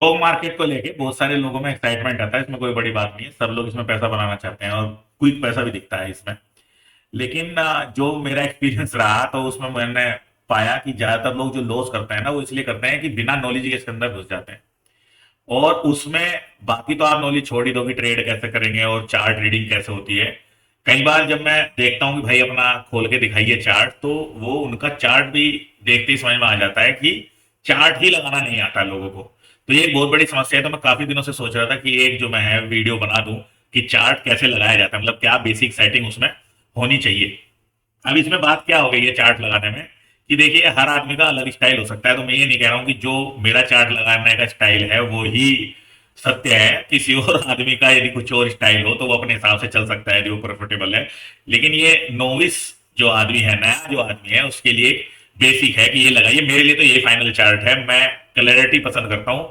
Stock market को लेके बहुत सारे लोगों में एक्साइटमेंट आता है। इसमें कोई बड़ी बात नहीं है, सब लोग इसमें पैसा बनाना चाहते हैं और क्विक पैसा भी दिखता है इसमें। लेकिन जो मेरा एक्सपीरियंस रहा तो उसमें मैंने पाया कि ज्यादातर लोग जो लॉस करते हैं ना वो इसलिए करते हैं कि बिना नॉलेज के इसके अंदर घुस जाते हैं। और उसमें बाकी तो आप नॉलेज छोड़ ही दो कि ट्रेड कैसे करेंगे और चार्ट रीडिंग कैसे होती है। कई बार जब मैं देखता हूँ कि भाई अपना खोल के दिखाइए चार्ट, तो वो उनका चार्ट भी देखते ही समझ में आ जाता है कि चार्ट ही लगाना नहीं आता लोगों को। तो ये एक बहुत बड़ी समस्या है। तो मैं काफी दिनों से सोच रहा था कि एक जो मैं है वीडियो बना दूं कि चार्ट कैसे लगाया जाता है, मतलब क्या बेसिक सेटिंग उसमें होनी चाहिए। अब इसमें बात क्या हो गई है चार्ट लगाने में कि देखिए हर आदमी का अलग स्टाइल हो सकता है। तो मैं ये नहीं कह रहा हूँ कि जो मेरा चार्ट लगाने का स्टाइल है वो ही सत्य है। किसी और आदमी का यदि कुछ और स्टाइल हो तो वो अपने हिसाब से चल सकता है यदि वो प्रॉफिटेबल है। लेकिन ये नोविस जो आदमी है, नया जो आदमी है, उसके लिए बेसिक है कि ये लगाइए। मेरे लिए तो ये फाइनल चार्ट है। मैं क्लैरिटी पसंद करता हूँ,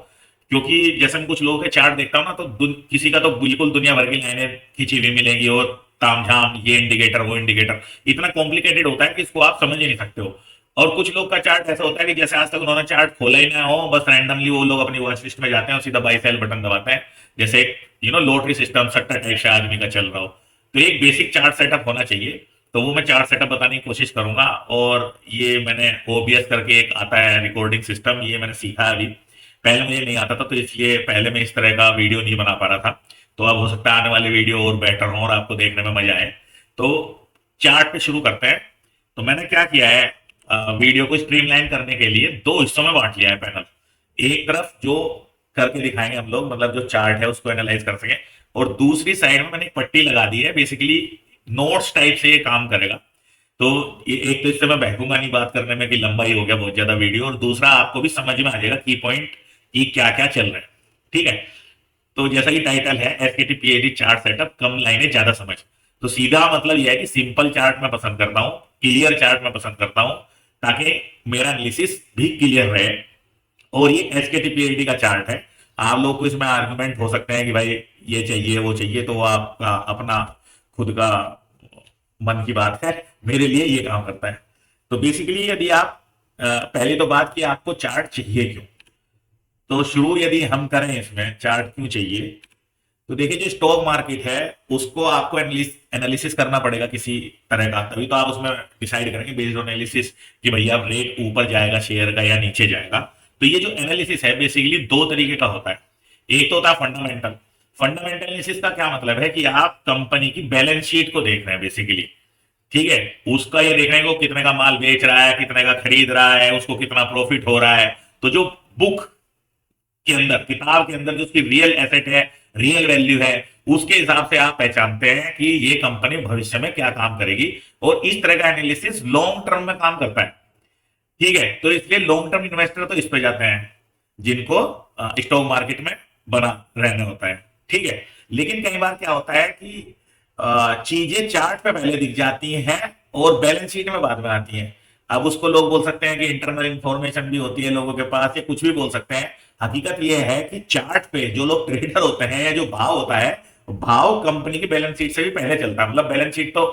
क्योंकि जैसे मैं कुछ लोगों के चार्ट देखता हूँ ना तो किसी का तो बिल्कुल दुनिया भर की लाइनें खींची हुई मिलेगी और तामझाम, ये इंडिकेटर वो इंडिकेटर, इतना कॉम्प्लिकेटेड होता है कि इसको आप समझ ही नहीं सकते हो। और कुछ लोग का चार्ट ऐसा होता है कि जैसे आज तक उन्होंने चार्ट खोला ही ना हो, बस रैंडमली वो लोग अपनी वॉच लिस्ट में जाते हैं और सीधा बाई सेल बटन दबाते हैं, जैसे एक लॉटरी सिस्टम सट्टा टाइप से आदमी का चल रहा हो। तो एक बेसिक चार्ट सेटअप होना चाहिए। तो वो मैं चार्ट सेटअप बताने की कोशिश करूंगा। और ये मैंने ओबीएस करके एक आता है रिकॉर्डिंग सिस्टम, ये मैंने सीखा है अभी। पहले मुझे नहीं आता था तो इसलिए पहले मैं इस तरह का वीडियो नहीं बना पा रहा था। तो अब हो सकता है आने वाले वीडियो और बेटर हो और आपको देखने में मजा आए। तो चार्ट पे शुरू करते हैं। तो मैंने क्या किया है, वीडियो को स्ट्रीमलाइन करने के लिए दो हिस्सों में बांट लिया है पैनल। एक तरफ जो करके दिखाएंगे हम लोग, मतलब जो चार्ट है उसको एनालाइज कर सकें, और दूसरी साइड में मैंने एक पट्टी लगा दी है, बेसिकली नोट्स टाइप से ये काम करेगा। तो ये एक तो इससे मैं बहकूंगा नहीं बात करने में कि लंबा ही हो गया बहुत ज्यादा वीडियो, और दूसरा आपको भी समझ में आ जाएगा की पॉइंट कि क्या क्या चल रहा है। ठीक है। तो जैसा कि टाइटल है एसकेटीपीएडी चार्ट सेटअप, कम लाइनें ज्यादा समझ। तो सीधा मतलब यह है कि सिंपल चार्ट मैं पसंद करता हूँ, क्लियर चार्ट मैं पसंद करता हूँ, ताकि मेरा एनालिसिस भी क्लियर रहे। और ये एसकेटीपीएडी का चार्ट है। आप लोग को इसमें आर्गुमेंट हो सकते हैं कि भाई ये चाहिए वो चाहिए, तो वो आपका अपना खुद का मन की बात है। मेरे लिए ये काम करता है। तो बेसिकली यदि आप पहली तो बात कि आपको चार्ट चाहिए क्यों। तो शुरू यदि हम करें इसमें चार्ट क्यों चाहिए, तो देखिए जो स्टॉक मार्केट है उसको आपको एनालिसिस करना पड़ेगा किसी तरह का, तभी तो आप उसमें डिसाइड करेंगे बेस्ड ऑन एनालिसिस कि भैया रेट ऊपर जाएगा शेयर का या नीचे जाएगा। तो ये जो एनालिसिस है बेसिकली दो तरीके का होता है। एक तो होता है फंडामेंटल। फंडामेंटल एनालिसिस का क्या मतलब है कि आप कंपनी की बैलेंस शीट को देख रहे हैं बेसिकली। ठीक है। उसका ये देख रहे हैं कि वो कितने का माल बेच रहा है, कितने का खरीद रहा है, उसको कितना प्रॉफिट हो रहा है। तो जो बुक के अंदर, किताब के अंदर जो उसकी रियल एसेट है, रियल वैल्यू है, उसके हिसाब से आप पहचानते हैं कि ये कंपनी भविष्य में क्या काम करेगी। और इस तरह का एनालिसिस लॉन्ग टर्म में काम करता है। ठीक है। तो इसलिए लॉन्ग टर्म इन्वेस्टर तो इस पे जाते हैं जिनको स्टॉक मार्केट में बना रहना होता है। ठीक है। लेकिन कई बार क्या होता है कि चीजें चार्ट पे पहले दिख जाती हैं और बैलेंस शीट में बाद में आती हैं। अब उसको लोग बोल सकते हैं कि इंटरनल इंफॉर्मेशन भी होती है लोगों के पास, या कुछ भी बोल सकते हैं। हकीकत यह है कि चार्ट पे जो लोग ट्रेडर होते हैं या जो भाव होता है, भाव कंपनी की बैलेंस शीट से भी पहले चलता है। मतलब बैलेंस शीट तो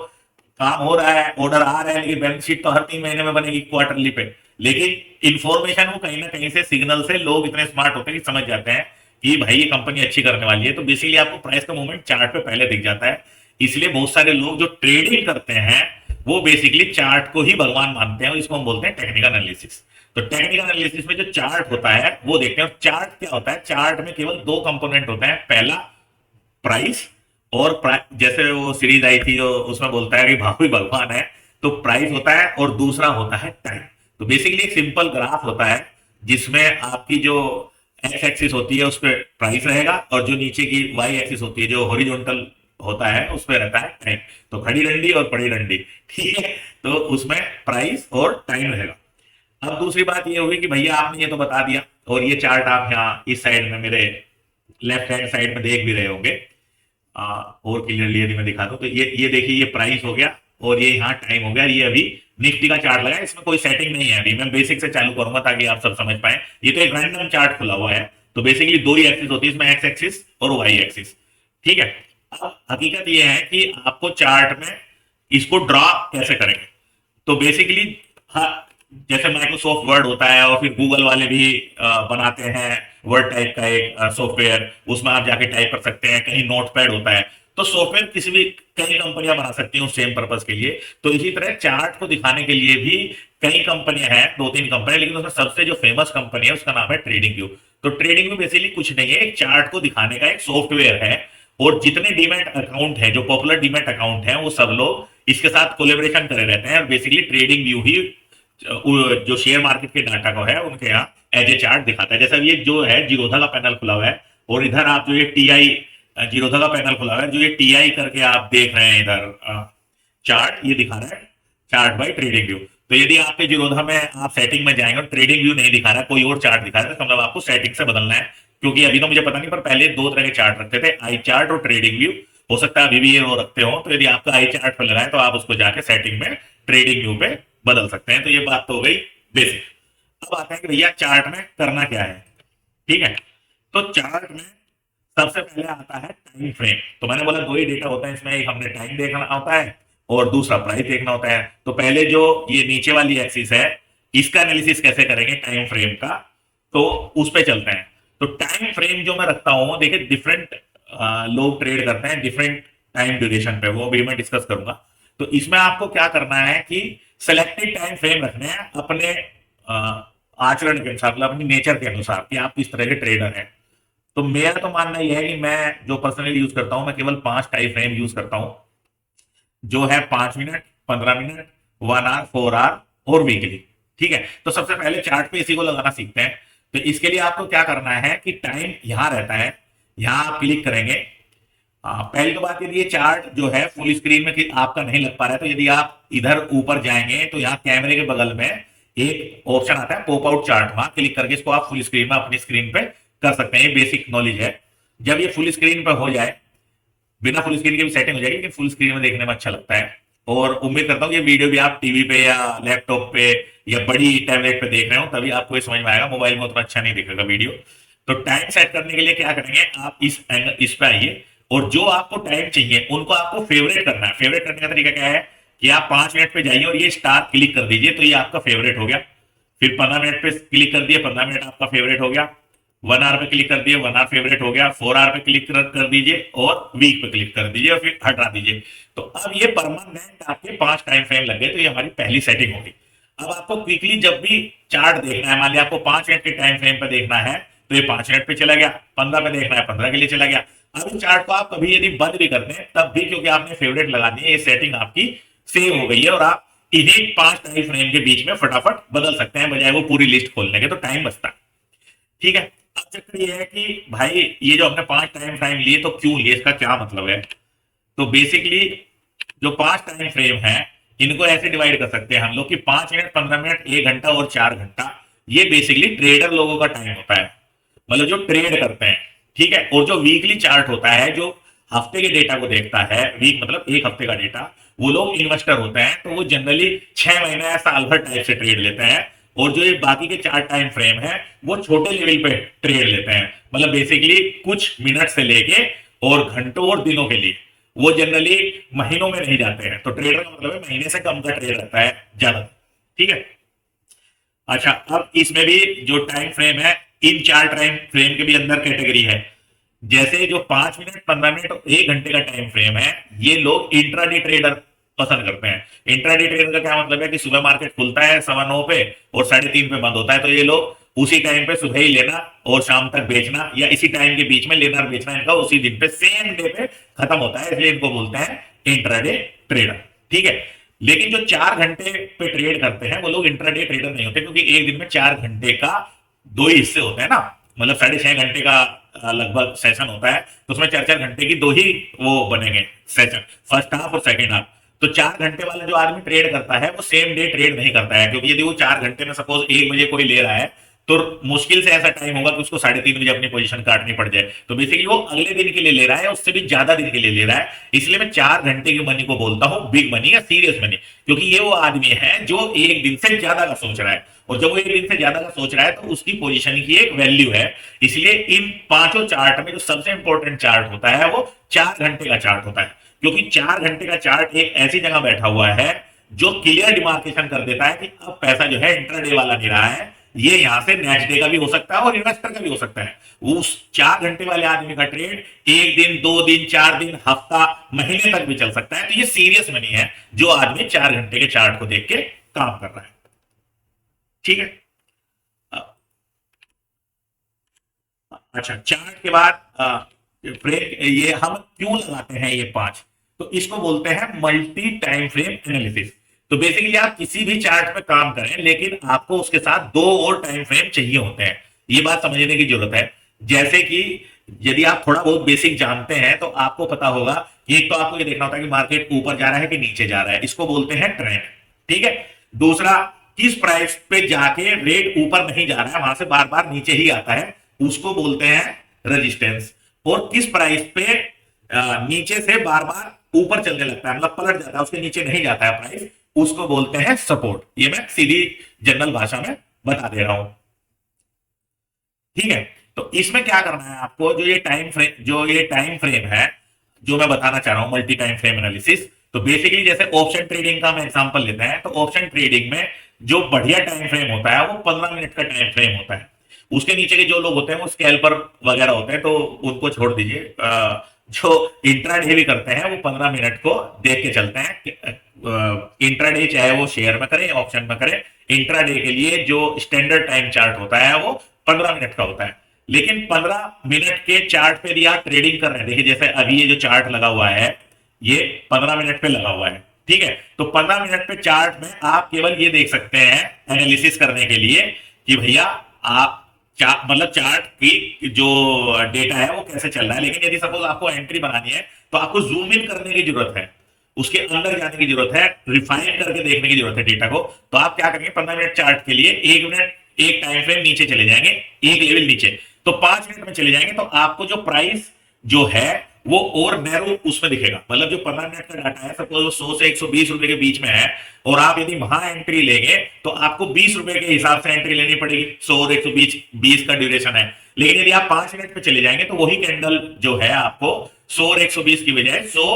काम हो रहा है, ऑर्डर आ रहा है, लेकिन बैलेंस शीट तो हर 3 महीने में बनेगी क्वार्टरली पे। लेकिन इंफॉर्मेशन वो कहीं ना कहीं से सिग्नल से लोग इतने स्मार्ट होते हैं कि समझ जाते हैं कि भाई ये कंपनी अच्छी करने वाली है। तो बेसिकली आपको प्राइस का मूवमेंट चार्ट पे पहले दिख जाता है। इसलिए बहुत सारे लोग जो ट्रेडिंग करते हैं वो बेसिकली चार्ट को ही भगवान मानते हैं, और इसको हम बोलते हैं टेक्निकल एनालिसिस। तो टेक्निकल एनालिसिस में जो चार्ट होता है वो देखते हैं। चार्ट क्या होता है, चार्ट में केवल दो कंपोनेंट होते हैं। पहला प्राइस, और जैसे वो सीरीज आई थी जो उसमें बोलता है कि भाव भी भगवान है, तो प्राइस होता है और दूसरा होता है टाइम। तो बेसिकली एक सिंपल ग्राफ होता है जिसमें आपकी जो एक्स एक्सिस होती है उस पर प्राइस रहेगा, और जो नीचे की वाई एक्सिस होती है जो हॉरिजॉन्टल होता है उस पर रहता है टाइम। तो खड़ी डंडी और पड़ी डंडी। ठीक है। तो उसमें प्राइस और टाइम रहेगा। अब दूसरी बात ये होगी कि भैया आपने ये तो बता दिया, और ये चार्ट आप यहाँ इस साइड में मेरे लेफ्ट हैंड साइड में देख भी रहे होंगे। और क्लियरली यदि मैं दिखा दूं तो ये देखिए, ये प्राइस हो गया और ये यहाँ टाइम हो गया। ये अभी निफ्टी का चार्ट लगा है, इसमें कोई सेटिंग नहीं है। अभी मैं बेसिक से चालू करूंगा ताकि आप सब समझ पाए। ये तो एक रैंडम चार्ट खुला हुआ है। तो बेसिकली दो ही एक्सिस होती है इसमें, एक्स एक्सिस और वाई एक्सिस। ठीक है। अब हकीकत ये है कि आपको चार्ट में इसको ड्रॉ कैसे करेंगे। तो बेसिकली हाँ, जैसे माइक्रोसॉफ्ट वर्ड होता है और फिर गूगल वाले भी बनाते हैं वर्ड टाइप का एक सॉफ्टवेयर, उसमें आप जाके टाइप कर सकते हैं। कहीं नोटपैड होता है, तो सॉफ्टवेयर किसी भी कई कंपनियां बना सकती हैं उस सेम पर्पज के लिए। तो इसी तरह चार्ट को दिखाने के लिए भी कई कंपनियां हैं, दो तीन कंपनियां, लेकिन उसमें सबसे जो फेमस कंपनी है उसका नाम है ट्रेडिंग व्यू। तो ट्रेडिंग व्यू बेसिकली कुछ नहीं है, एक चार्ट को दिखाने का एक सॉफ्टवेयर है। और जितने डीमैट अकाउंट है, जो पॉपुलर डीमैट अकाउंट है, वो सब लोग इसके साथ कोलेबरेशन करे रहते हैं। और बेसिकली ट्रेडिंग व्यू ही जो शेयर मार्केट के डाटा को है उनके यहाँ एज ए चार्ट दिखाता है। जैसा ये जो है जीरोधा का पैनल खुला हुआ है, और इधर आप जो ये टीआई जीरोधा का पैनल खुला हुआ है, जो ये टीआई करके आप देख रहे हैं इधर चार्ट, ये दिखा रहा है चार्ट बाय ट्रेडिंग व्यू। तो यदि आपके जीरोधा में आप सेटिंग में जाएंगे और ट्रेडिंग व्यू नहीं दिखा रहा है, कोई और चार्ट दिखा रहा है, तो मतलब आपको सेटिंग से बदलना है। क्योंकि अभी तो मुझे पता नहीं, पर पहले दो तरह के चार्ट रखते थे, आई चार्ट और ट्रेडिंग व्यू। हो सकता है अभी भी ये वो रखते हो। तो यदि आपका आई चार्ट पर लगा है तो आप उसको जाके सेटिंग में ट्रेडिंग व्यू पे बदल सकते हैं। तो ये बात तो हो गई बेसिक। अब आता है कि भैया चार्ट में करना क्या है। ठीक है, तो चार्ट में सबसे पहले आता है टाइम फ्रेम। तो मैंने बोला दो ही डेटा होता है इसमें, एक हमने टाइम देखना होता है और दूसरा प्राइस देखना होता है। तो पहले जो ये नीचे वाली एक्सिस है, इसका एनालिसिस कैसे करेंगे टाइम फ्रेम का, तो उस पे चलते हैं। तो टाइम फ्रेम जो मैं रखता हूं, देखिए डिफरेंट लोग ट्रेड करते हैं डिफरेंट टाइम ड्यूरेशन पे, वो भी मैं डिस्कस करूंगा। तो इसमें आपको क्या करना है कि सेलेक्टेड टाइम फ्रेम रखने हैं अपने आचरण के अनुसार, मतलब अपनी नेचर के अनुसार कि आप किस तरह के ट्रेडर हैं। तो मेरा तो मानना यह है कि मैं जो पर्सनली यूज करता हूं, मैं केवल 5 टाइम फ्रेम यूज करता हूं, जो है 5 मिनट, 15 मिनट, 1 आवर, 4 आवर और वीकली। ठीक है, तो सबसे पहले चार्ट पे इसी को लगाना सीखते हैं। तो इसके लिए आपको क्या करना है कि टाइम यहां रहता है, यहां आप क्लिक करेंगे। पहली तो बात, यदि ये चार्ट जो है फुल स्क्रीन में आपका नहीं लग पा रहा है, तो यदि आप इधर ऊपर जाएंगे तो यहाँ कैमरे के बगल में एक ऑप्शन आता है पॉप आउट चार्ट, वहां क्लिक करके इसको आप फुल स्क्रीन में अपनी स्क्रीन पे कर सकते हैं। ये बेसिक नॉलेज है। जब ये फुल स्क्रीन पर हो जाए, बिना फुल स्क्रीन के भी सेटिंग हो जाएगी, लेकिन फुल स्क्रीन में देखने में अच्छा लगता है। और उम्मीद करता हूँ ये वीडियो भी आप टीवी पे या लैपटॉप पे या बड़ी टैबलेट पे देख रहे हो, तभी आपको ये समझ में आएगा। मोबाइल में उतना अच्छा नहीं दिखेगा वीडियो। तो टाइम सेट करने के लिए क्या करेंगे, आप इस पे आइए और जो आपको टाइम चाहिए उनको आपको फेवरेट करना है। फेवरेट करने का तरीका क्या है कि आप 5 मिनट पे जाइए और ये स्टार क्लिक कर दीजिए, तो ये आपका फेवरेट हो गया। फिर 15 मिनट पे क्लिक कर दिए, 15 मिनट आपका फेवरेट हो गया। 1 आवर पे क्लिक कर दिए, 1 आवर फेवरेट हो गया। 4 आवर पे क्लिक कर दीजिए और वीक पे क्लिक कर दीजिए और फिर हटा दीजिए। तो अब ये परमानेंट आपके 5 टाइम फ्रेम लग गए। तो ये हमारी पहली सेटिंग होगी। अब आपको क्विकली जब भी चार्ट देखना है, मान लिया आपको 5 मिनट के टाइम फ्रेम पे देखना है, तो ये 5 मिनट पे चला गया। 15 पे देखना है, 15 के लिए चला गया। अब इस चार्ट को आप कभी यदि बंद भी करते हैं तब भी, क्योंकि आपने फेवरेट लगा दिए, ये सेटिंग आपकी सेव हो गई है और आप इन्हीं 5 टाइम फ्रेम के बीच में फटाफट बदल सकते हैं, बजाय वो पूरी लिस्ट खोलने के। तो टाइम बचता है। ठीक है, अब चक्कर ये है कि भाई ये जो हमने 5 टाइम फ्रेम लिए, तो क्यों लिए, इसका क्या मतलब है। तो बेसिकली जो 5 टाइम फ्रेम है, इनको ऐसे डिवाइड कर सकते हैं हम लोग कि 5 मिनट, 15 मिनट, 1 घंटा और 4 घंटा। ये बेसिकली ट्रेडर लोगों का टाइम होता है, मतलब जो ट्रेड करते हैं। ठीक है, और जो वीकली चार्ट होता है, जो हफ्ते के डेटा को देखता है, वीक मतलब एक हफ्ते का डेटा, वो लोग इन्वेस्टर होते हैं। तो वो जनरली 6 महीने या साल भर टाइप से ट्रेड लेते हैं। और जो ये बाकी के 4 टाइम फ्रेम है, वो छोटे लेवल पे ट्रेड लेते हैं, मतलब बेसिकली कुछ मिनट से लेके और घंटों और दिनों के लिए। वो जनरली महीनों में नहीं जाते हैं। तो ट्रेडर का मतलब है महीने से कम का ट्रेड रहता है ज्यादा। ठीक है, अच्छा, अब इसमें भी जो टाइम फ्रेम है, इन 4 टाइम फ्रेम के भी अंदर कैटेगरी है। जैसे जो 5 मिनट, 15 मिनट और 1 घंटे का टाइम फ्रेम है, ये लोग इंट्राडे ट्रेडर पसंद करते हैं। इंट्राडे ट्रेडर का क्या मतलब है कि सुबह मार्केट खुलता है 9:15 पे और 3:30 पे बंद होता है। तो ये लोग उसी टाइम पे सुबह ही लेना और शाम तक बेचना, या इसी टाइम के बीच में लेना और बेचना इनका उसी दिन पे, सेम डे पे खत्म होता है, इसलिए इनको बोलते हैं इंट्राडे ट्रेडर। ठीक है, लेकिन जो 4 घंटे पे ट्रेड करते हैं वो लोग इंट्राडे ट्रेडर नहीं होते, क्योंकि एक दिन में 4 घंटे का 2 ही हिस्से होते हैं ना, मतलब 6.5 घंटे का लगभग सेशन होता है। तो उसमें 4-4 घंटे की 2 ही वो बनेंगे सेशन, फर्स्ट हाफ और सेकंड हाफ। तो 4 घंटे वाला जो आदमी ट्रेड करता है वो सेम डे ट्रेड नहीं करता है, क्योंकि यदि वो 4 घंटे में सपोज 1 बजे कोई ले रहा है, तो मुश्किल से ऐसा टाइम होगा कि उसको 3:30 बजे अपनी पोजीशन काटनी पड़ जाए। तो बेसिकली वो अगले दिन के लिए ले रहा है, उससे भी ज्यादा दिन के लिए ले रहा है। इसलिए मैं 4 घंटे की मनी को बोलता हूं बिग मनी या सीरियस मनी, क्योंकि ये वो आदमी है जो एक दिन से ज्यादा का सोच रहा है। और जब वो एक दिन से ज्यादा का सोच रहा है तो उसकी पोजीशन की एक वैल्यू है। इसलिए इन पांचों चार्ट में जो सबसे इंपॉर्टेंट चार्ट होता है वो 4 घंटे का चार्ट होता है, क्योंकि 4 घंटे का चार्ट एक ऐसी जगह बैठा हुआ है जो क्लियर डिमार्केशन कर देता है कि अब पैसा जो है इंट्राडे वाला नहीं रहा है, ये यहां से नेक्स्ट डे का भी हो सकता है और इन्वेस्टर का भी हो सकता है। उस 4 घंटे वाले आदमी का ट्रेड 1 दिन, 2 दिन, 4 दिन, हफ्ता, महीने तक भी चल सकता है। तो ये सीरियस मनी है जो आदमी 4 घंटे के चार्ट को देख के काम कर रहा है। ठीक है। अच्छा, चार्ट के बाद ब्रेक ये हम क्यों लगाते हैं ये 5, तो इसको बोलते हैं मल्टी टाइम फ्रेम एनालिसिस। तो बेसिकली आप किसी भी चार्ट पे काम करें, लेकिन आपको उसके साथ 2 और टाइम फ्रेम चाहिए होते हैं। ये बात समझने की जरूरत है। जैसे कि यदि आप थोड़ा बहुत बेसिक जानते हैं तो आपको पता होगा कि एक तो आपको ये देखना होता है कि मार्केट ऊपर जा रहा है कि नीचे जा रहा है, इसको बोलते हैं ट्रेंड। ठीक है। दूसरा, किस प्राइस पे जाके रेट ऊपर नहीं जा रहा है, वहां से बार बार नीचे ही आता है, उसको बोलते हैं रेजिस्टेंस। और किस प्राइस पे नीचे से बार बार ऊपर चलने लगता है, मतलब पलट जाता है, उसके नीचे नहीं जाता है प्राइस, उसको बोलते हैं सपोर्ट। ये मैं सीधी जनरल भाषा में बता दे रहा हूं। ठीक है। तो इसमें क्या करना है आपको, जो ये टाइम फ्रेम है जो मैं बताना चाह रहा हूं, मल्टी टाइम फ्रेम एनालिसिस। तो बेसिकली जैसे ऑप्शन ट्रेडिंग का हम एग्जांपल लेते हैं, तो ऑप्शन ट्रेडिंग में जो बढ़िया टाइम फ्रेम होता है वो 15 मिनट का टाइम फ्रेम होता है। उसके नीचे के जो लोग होते हैं वो स्कैल्पर वगैरह होते हैं, तो उनको छोड़ दीजिए। जो इंट्राडे भी करते हैं वो 15 मिनट को देख के चलते हैं। इंट्राडे चाहे वो शेयर में करें या ऑप्शन में करें, इंट्राडे के लिए जो स्टैंडर्ड टाइम चार्ट होता है वो 15 मिनट का होता है। लेकिन 15 मिनट के चार्ट पे भी आप ट्रेडिंग कर रहे हैं, देखिए जैसे अभी ये जो चार्ट लगा हुआ है ये 15 मिनट पे लगा हुआ है। ठीक है। तो 15 मिनट पे चार्ट में आप केवल ये देख सकते हैं एनालिसिस करने के लिए कि भैया आप मतलब चार्ट की जो डेटा है वो कैसे चल रहा है। लेकिन यदि सपोज आपको एंट्री बनानी है तो आपको जूम इन करने की जरूरत है, उसके अंदर जाने की जरूरत है, रिफाइन करके देखने की जरूरत है डेटा को। तो आप क्या करेंगे, 15 मिनट चार्ट के लिए 1 मिनट एक टाइम फ्रेम नीचे चले जाएंगे, एक लेवल नीचे, तो 5 मिनट में चले जाएंगे, तो आपको जो प्राइस जो है वो और नैरो उसमें दिखेगा। मतलब जो 15 मिनट का डाटा है, सपोज वो 100 से 120 रुपए के बीच में है, और आप यदि वहां एंट्री लेंगे तो आपको 20 रुपए के हिसाब से एंट्री लेनी पड़ेगी। 100 और 120 20 का ड्यूरेशन है। लेकिन यदि आप 5 मिनट पे चले जाएंगे तो वही कैंडल जो है आपको 100 और 120 की बजाय 100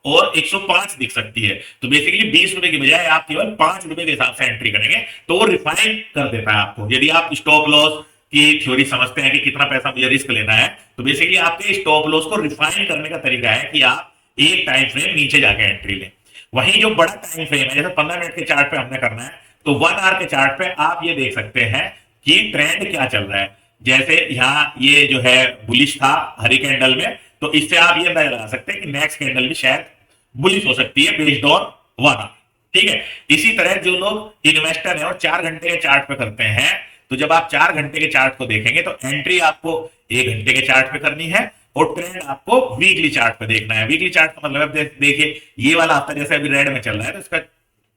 और 105 दिख सकती है। तो बेसिकली 20 रुपए की बजाय आप केवल 5 रुपए के हिसाब से एंट्री करेंगे, तो वो रिफाइन कर देता है आपको। यदि आप स्टॉप लॉस की थ्योरी समझते हैं कि कितना पैसा मुझे रिस्क लेना है, तो बेसिकली आपके स्टॉप लॉस को रिफाइन करने का तरीका है कि आप एक टाइम फ्रेम नीचे जाके एंट्री लें। वहीं जो बड़ा टाइम फ्रेम है, जैसे 15 मिनट के चार्ट पे हमने करना है, तो 1 आवर के चार्ट पे आप ये देख सकते हैं कि ट्रेंड क्या चल रहा है। जैसे यहाँ ये जो है बुलिश था हरी कैंडल में, तो इससे आप ये अंदाजा लगा सकते हैं कि नेक्स्ट कैंडल भी शायद बुलिश हो सकती है बेस्ड ऑन 1 आवर। ठीक है। इसी तरह जो लोग इन्वेस्टर है और 4 घंटे के चार्ट पे करते हैं, तो जब आप 4 घंटे के चार्ट को देखेंगे तो एंट्री आपको 1 घंटे के चार्ट पे करनी है और ट्रेंड आपको वीकली चार्ट पे देखना है। वीकली चार्ट का मतलब देखिए ये वाला हफ्ता जैसे अभी रेड में चल रहा है, तो इसका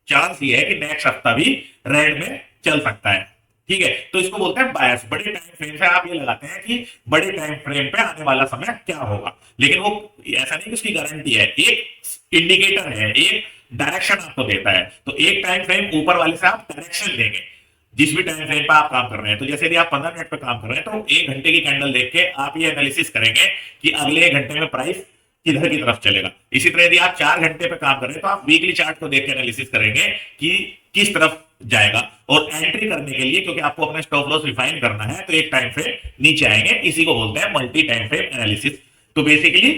चांस ये है कि नेक्स्ट हफ्ता भी रेड में चल सकता है। ठीक है। तो इसको बोलते हैं बायस। बड़े टाइम फ्रेम से आप ये लगाते हैं कि बड़े टाइम फ्रेम पे आने वाला समय क्या होगा, लेकिन वो ऐसा नहीं कि उसकी गारंटी है, एक इंडिकेटर है, एक डायरेक्शन आपको देता है। तो एक टाइम फ्रेम ऊपर वाले से आप डायरेक्शन देंगे जिस भी टाइम फ्रेम पर आप काम कर रहे हैं। तो जैसे यदि आप 15 मिनट पे काम कर रहे हैं तो 1 घंटे की कैंडल देख के आप ये एनालिसिस करेंगे कि अगले 1 घंटे में प्राइस किधर की तरफ चलेगा। इसी तरह यदि आप 4 घंटे पे काम कर रहे हैं तो आप वीकली चार्ट को देख के एनालिसिस करेंगे कि किस तरफ जाएगा। और एंट्री करने के लिए, क्योंकि आपको अपना स्टॉप लॉस रिफाइन करना है, तो एक टाइम फ्रेम नीचे आएंगे। इसी को बोलते हैं मल्टी टाइम फ्रेम एनालिसिस। तो बेसिकली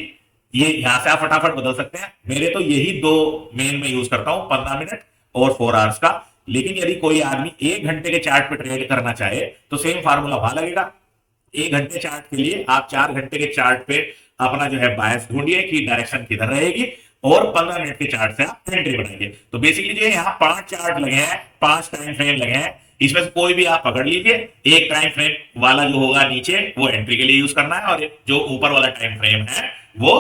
ये यहां से आप फटाफट बदल सकते हैं। मेरे तो यही 2 मेन में यूज करता हूं, 15 मिनट और 4 आवर्स का। लेकिन यदि कोई आदमी 1 घंटे के चार्ट पे ट्रेड करना चाहे तो सेम फार्मूला वहां लगेगा। 1 घंटे चार्ट के लिए आप 4 घंटे के चार्ट पे अपना जो है बायस ढूंढिए कि डायरेक्शन किधर रहेगी, और 15 मिनट के चार्ट से आप एंट्री बनाइए। तो बेसिकली जो यहाँ 5 चार्ट लगे हैं, 5 टाइम फ्रेम लगे हैं, इसमें से कोई भी आप पकड़ लीजिए। एक टाइम फ्रेम वाला जो होगा नीचे वो एंट्री के लिए यूज करना है, और जो ऊपर वाला टाइम फ्रेम है वो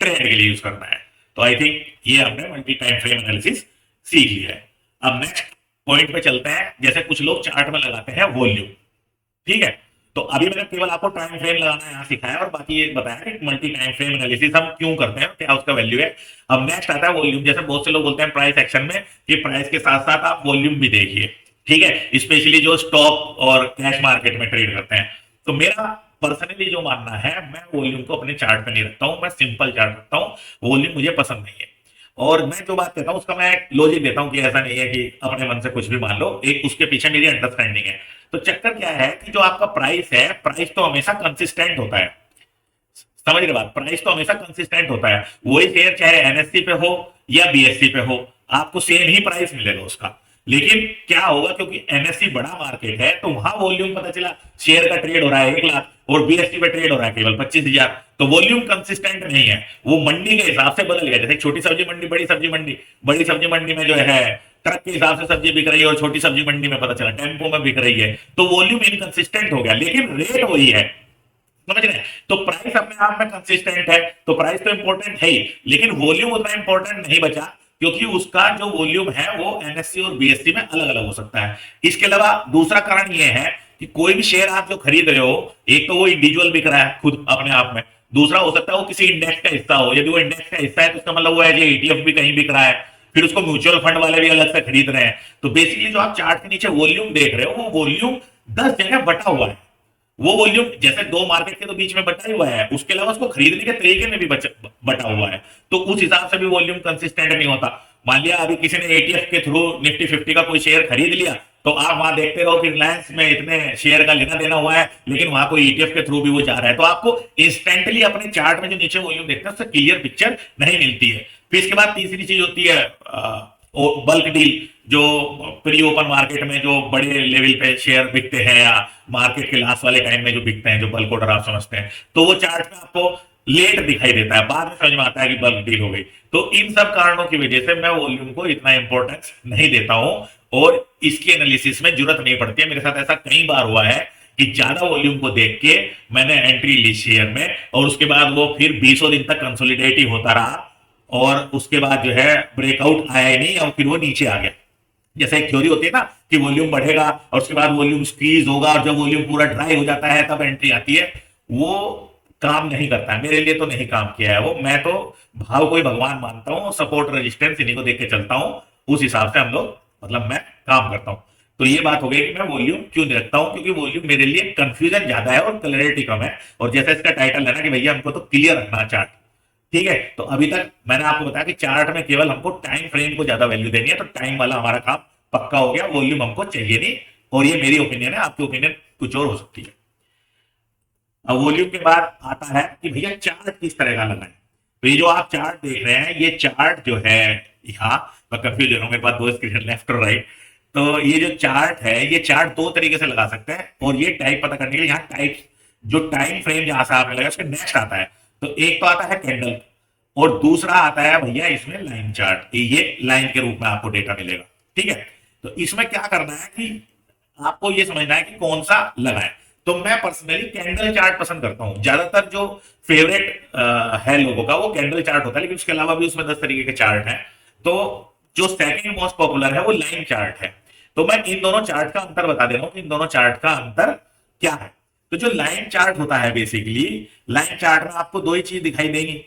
ट्रेंड के लिए यूज करना है। तो आई थिंक ये हमने मल्टी टाइम फ्रेम एनालिसिस सीख लिया है। अब नेक्स्ट पॉइंट पे चलते हैं। जैसे कुछ लोग चार्ट में लगाते हैं वॉल्यूम। ठीक है। तो अभी मैंने केवल आपको टाइम फ्रेम लगाना यहाँ सिखाया, और बाकी ये बताया कि मल्टी टाइम फ्रेम एनालिसिस हम क्यों करते हैं, क्या उसका वैल्यू है। अब नेक्स्ट आता है वॉल्यूम। जैसे बहुत से लोग बोलते हैं प्राइस एक्शन में कि प्राइस के साथ साथ आप वॉल्यूम भी देखिए। ठीक है। स्पेशली जो स्टॉक और कैश मार्केट में ट्रेड करते हैं। तो मेरा पर्सनली जो मानना है, मैं वॉल्यूम को अपने चार्ट पे नहीं रखता हूं, मैं सिंपल चार्ट रखता हूं। वॉल्यूम मुझे पसंद नहीं है। और मैं जो बात कहता हूँ उसका मैं एक लॉजिक देता हूँ कि ऐसा नहीं है कि अपने मन से कुछ भी मान लो, एक उसके पीछे मेरी अंडरस्टैंडिंग है। तो चक्कर क्या है कि जो आपका प्राइस है, प्राइस तो हमेशा कंसिस्टेंट होता है। समझ रहे बात, प्राइस तो हमेशा कंसिस्टेंट होता है। वही शेयर चाहे एनएससी पे हो या बीएससी पे हो, आपको सेम ही प्राइस मिलेगा उसका। लेकिन क्या होगा, क्योंकि एनएससी बड़ा मार्केट है तो वहां वॉल्यूम पता चला शेयर का ट्रेड हो रहा है 1 लाख और बीएससी पे ट्रेड हो रहा है केवल 25,000, तो वॉल्यूम कंसिस्टेंट नहीं है, वो मंडी के हिसाब से बदल गया। जैसे छोटी सब्जी मंडी, बड़ी सब्जी मंडी, बड़ी सब्जी मंडी में जो है ट्रक के हिसाब से सब्जी बिक रही है और छोटी सब्जी मंडी में पता चला टेम्पो में बिक रही है, तो वॉल्यूम इनकंसिस्टेंट हो गया, लेकिन रेट वही है। समझ रहे हैं? तो प्राइस अपने आप में कंसिस्टेंट है, तो प्राइस तो इंपॉर्टेंट है ही, लेकिन वॉल्यूम उतना इंपॉर्टेंट नहीं बचा, क्योंकि उसका जो वॉल्यूम है वो एनएससी और बीएससी में अलग अलग हो सकता है। इसके अलावा दूसरा कारण ये है कि कोई भी शेयर आप जो खरीद रहे हो, एक तो वो इंडिविजुअल बिक रहा है खुद अपने आप में, दूसरा हो सकता है वो किसी इंडेक्स का हिस्सा हो। यदि वो इंडेक्स का हिस्सा है तो उसका मतलब वो है एटीएफ भी कहीं बिक रहा है, फिर उसको म्यूचुअल फंड वाले भी अलग से खरीद रहे हैं। तो बेसिकली जो आप चार्ट के नीचे वॉल्यूम देख रहे हो, वो वॉल्यूम 10 जगह बटा हुआ है। वो वॉल्यूम जैसे दो मार्केट के तो बीच में बटा हुआ है, उसके अलावा उसको खरीदने के तरीके में भी बटा हुआ है, तो उस हिसाब से भी वॉल्यूम कंसिस्टेंट नहीं होता। मान लिया अभी किसी ने एटीएफ के थ्रू निफ्टी 50 का कोई शेयर खरीद लिया, तो आप वहां देखते रहो कि रिलायंस में इतने शेयर का लेना देना हुआ है, लेकिन वहां कोई ईटीएफ के थ्रू भी वो जा रहा है, तो आपको इंस्टेंटली अपने चार्ट में जो नीचे वॉल्यूम देखते हैं उससे क्लियर पिक्चर नहीं मिलती है। फिर इसके बाद तीसरी चीज होती है बल्क डील, जो प्री ओपन मार्केट में जो बड़े लेवल पे शेयर बिकते हैं या मार्केट के लास्ट वाले टाइम में जो बिकते हैं, जो बल्क ऑर्डर आप समझते हैं, तो वो चार्ट में आपको लेट दिखाई देता है, बाद में समझ में आता है कि बल्क डील हो गई। तो इन सब कारणों की वजह से मैं वॉल्यूम को इतना इंपॉर्टेंस नहीं देता हूं और इसकी एनालिसिस में जरूरत नहीं पड़ती है। मेरे साथ ऐसा कई बार हुआ है कि ज्यादा वॉल्यूम को देख के मैंने एंट्री ली शेयर में, और उसके बाद वो फिर 20 दिन तक कंसोलिडेट ही होता रहा, और उसके बाद जो है ब्रेकआउट आया ही नहीं और फिर वो नीचे आ गया। जैसे एक थ्योरी होती है ना कि वॉल्यूम बढ़ेगा और उसके बाद वॉल्यूम स्क्वीज होगा, और जब वॉल्यूम पूरा ड्राई हो जाता है तब एंट्री आती है, वो काम नहीं करता है। मेरे लिए तो नहीं काम किया है वो। मैं तो भाव को ही भगवान मानता हूँ, सपोर्ट रेजिस्टेंस इन्हीं को देख के चलता हूँ, उस हिसाब से हम लोग मतलब मैं काम करता हूँ। तो ये बात हो गई कि मैं वॉल्यूम क्यों नहीं रखता हूँ, क्योंकि वॉल्यूम मेरे लिए कंफ्यूजन ज्यादा है और क्लैरिटी कम है। और जैसे इसका टाइटल है ना कि भैया हमको तो क्लियर रखना चार्ट, ठीक है। तो अभी तक मैंने आपको बताया कि चार्ट में केवल हमको टाइम फ्रेम को ज्यादा वैल्यू देनी है, तो टाइम वाला हमारा काम पक्का हो गया, वॉल्यूम हमको चाहिए नहीं। और ये मेरी ओपिनियन है, आपकी ओपिनियन कुछ और हो सकती है। अब वॉल्यूम के बाद आता है कि भैया चार्ट किस तरह का लगाएं। तो ये जो आप चार्ट देख रहे हैं, ये चार्ट जो है, यहाँ मैं कंफ्यूज हो रहा हूँ, मेरे पास दो स्क्रीन लेफ्ट और राइट। तो ये जो चार्ट है, ये चार्ट दो तरीके से लगा सकते हैं, और ये टाइप पता करने के लिए यहाँ टाइप जो टाइम फ्रेम जहां से आपने लगाया उसके नेक्स्ट आता है। तो एक तो आता है कैंडल, और दूसरा आता है भैया इसमें लाइन चार्ट, ये लाइन के रूप में आपको डेटा मिलेगा, ठीक है। तो इसमें क्या करना है कि आपको ये समझना है कि कौन सा लगाए। तो मैं पर्सनली कैंडल चार्ट पसंद करता हूं, ज्यादातर जो फेवरेट है लोगों का वो कैंडल चार्ट होता है, लेकिन उसके अलावा भी उसमें 10 तरीके के चार्ट हैं। तो जो सेकंड मोस्ट पॉपुलर है वो लाइन चार्ट है। तो मैं इन दोनों चार्ट का अंतर बता दे रहा हूं कि इन दोनों चार्ट का अंतर क्या है। तो जो लाइन चार्ट होता है, बेसिकली लाइन चार्ट में आपको दो ही चीज दिखाई देंगी।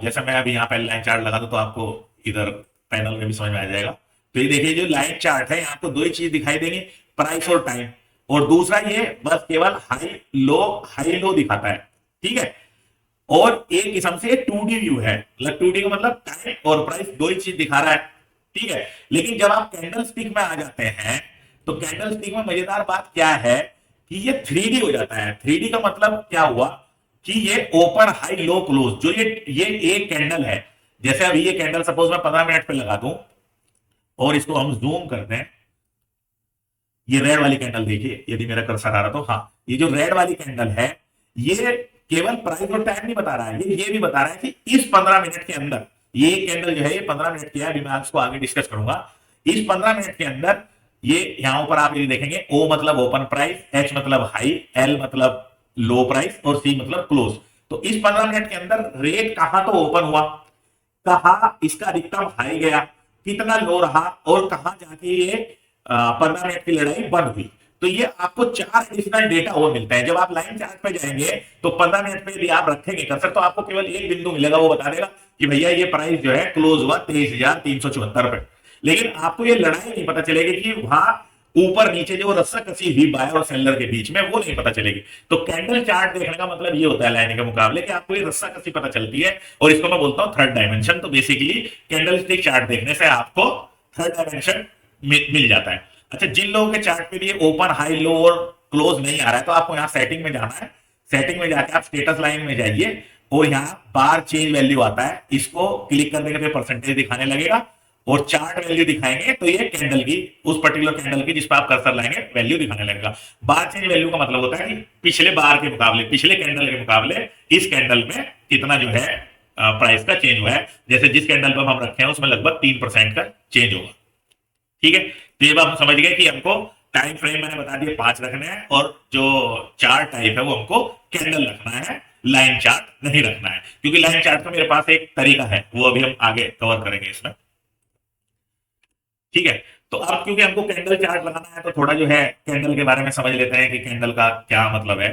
जैसे मैं अभी यहाँ पे लाइन चार्ट लगा दूं तो आपको इधर पैनल में भी समझ में आ जाएगा। तो ये देखिए जो लाइन चार्ट है, आपको दो ही चीज दिखाई देंगी, प्राइस और टाइम। और दूसरा ये बस केवल हाई लो दिखाता है, ठीक है। और एक किस्म से 2D व्यू है, मतलब 2D का मतलब टाइम और प्राइस दो ही चीज दिखा रहा है, ठीक है। लेकिन जब आप कैंडल स्टिक में आ जाते हैं, तो कैंडल स्टिक में मजेदार बात क्या है कि ये 3D हो जाता है। 3D का मतलब क्या हुआ कि ये ओपन हाई लो क्लोज, जो ये एक कैंडल है। जैसे अभी ये कैंडल सपोज मैं 15 मिनट पे लगा दूं और इसको हम जूम करते हैं, ये रेड वाली कैंडल देखिए, यदि मेरा कर्सर आ रहा तो हाँ, ये जो रेड वाली कैंडल है, ये केवल प्राइस और टाइम नहीं बता रहा है, ये भी बता रहा है कि इस 15 मिनट के अंदर ये कैंडल जो है ये 15 मिनट की है। अभी मैं इसको आगे डिस्कस करूंगा। इस 15 मिनट के अंदर ये यहां ऊपर आप ये देखेंगे, ओ मतलब ओपन प्राइस, एच मतलब हाई, एल मतलब लो प्राइस और सी मतलब क्लोज। तो इस 15 मिनट के अंदर रेट कहां तो ओपन हुआ, कहां इसका अधिकतम हाई गया, कितना लो रहा, और कहां जाके ये 15 मिनट की लड़ाई बंद हुई। तो ये आपको 4 एडिशनल डेटा और मिलता है। जब आप लाइन चार्ट पे जाएंगे तो 15 मिनट पे यदि आप रखेंगे कर्सर, तो आपको केवल एक बिंदु मिलेगा, वो बता देगा कि भैया ये प्राइस जो है क्लोज हुआ 23,374 पे। लेकिन आपको ये लड़ाई नहीं पता चलेगी कि वहां ऊपर नीचे जो रस्सा कसी हुई बायर और सेलर के बीच में, वो नहीं पता चलेगी। तो कैंडल चार्ट देखने का मतलब ये होता है लाइन के मुकाबले कि आपको ये रस्सा कसी पता चलती है, और इसको मैं बोलता हूं थर्ड डायमेंशन। तो बेसिकली कैंडल स्टिक चार्ट देखने से आपको थर्ड डायमेंशन मिल जाता है। अच्छा, जिन लोगों के चार्ट पे ये ओपन हाई लो और क्लोज नहीं आ रहा है, तो आपको यहाँ सेटिंग में जाना है। सेटिंग में जाके आप स्टेटस लाइन में जाइए और यहाँ बार चेंज वैल्यू आता है, इसको क्लिक करने के परसेंटेज दिखाने लगेगा और चार्ट वैल्यू दिखाएंगे तो ये कैंडल की, उस पर्टिकुलर कैंडल की जिस पर आप कर्सर लाएंगे वैल्यू दिखाने लगेगा। बार चेंज वैल्यू का मतलब होता है कि पिछले बार के मुकाबले, पिछले कैंडल के मुकाबले इस कैंडल में कितना जो है प्राइस का चेंज हुआ है। जैसे जिस कैंडल पर हम रखे हैं उसमें लगभग 3% का चेंज होगा। ठीक है, तो ये बात हम समझ गए कि हमको टाइम फ्रेम मैंने बता दिया 5 रखने हैं, और जो चार्ट टाइप है वो हमको कैंडल रखना है, लाइन चार्ट नहीं रखना है। क्योंकि लाइन चार्ट का मेरे पास एक तरीका है, वो अभी हम आगे कवर करेंगे इसमें। ठीक है, तो अब क्योंकि हमको कैंडल चार्ट लगाना है तो थोड़ा जो है कैंडल के बारे में समझ लेते हैं कि कैंडल का क्या मतलब है।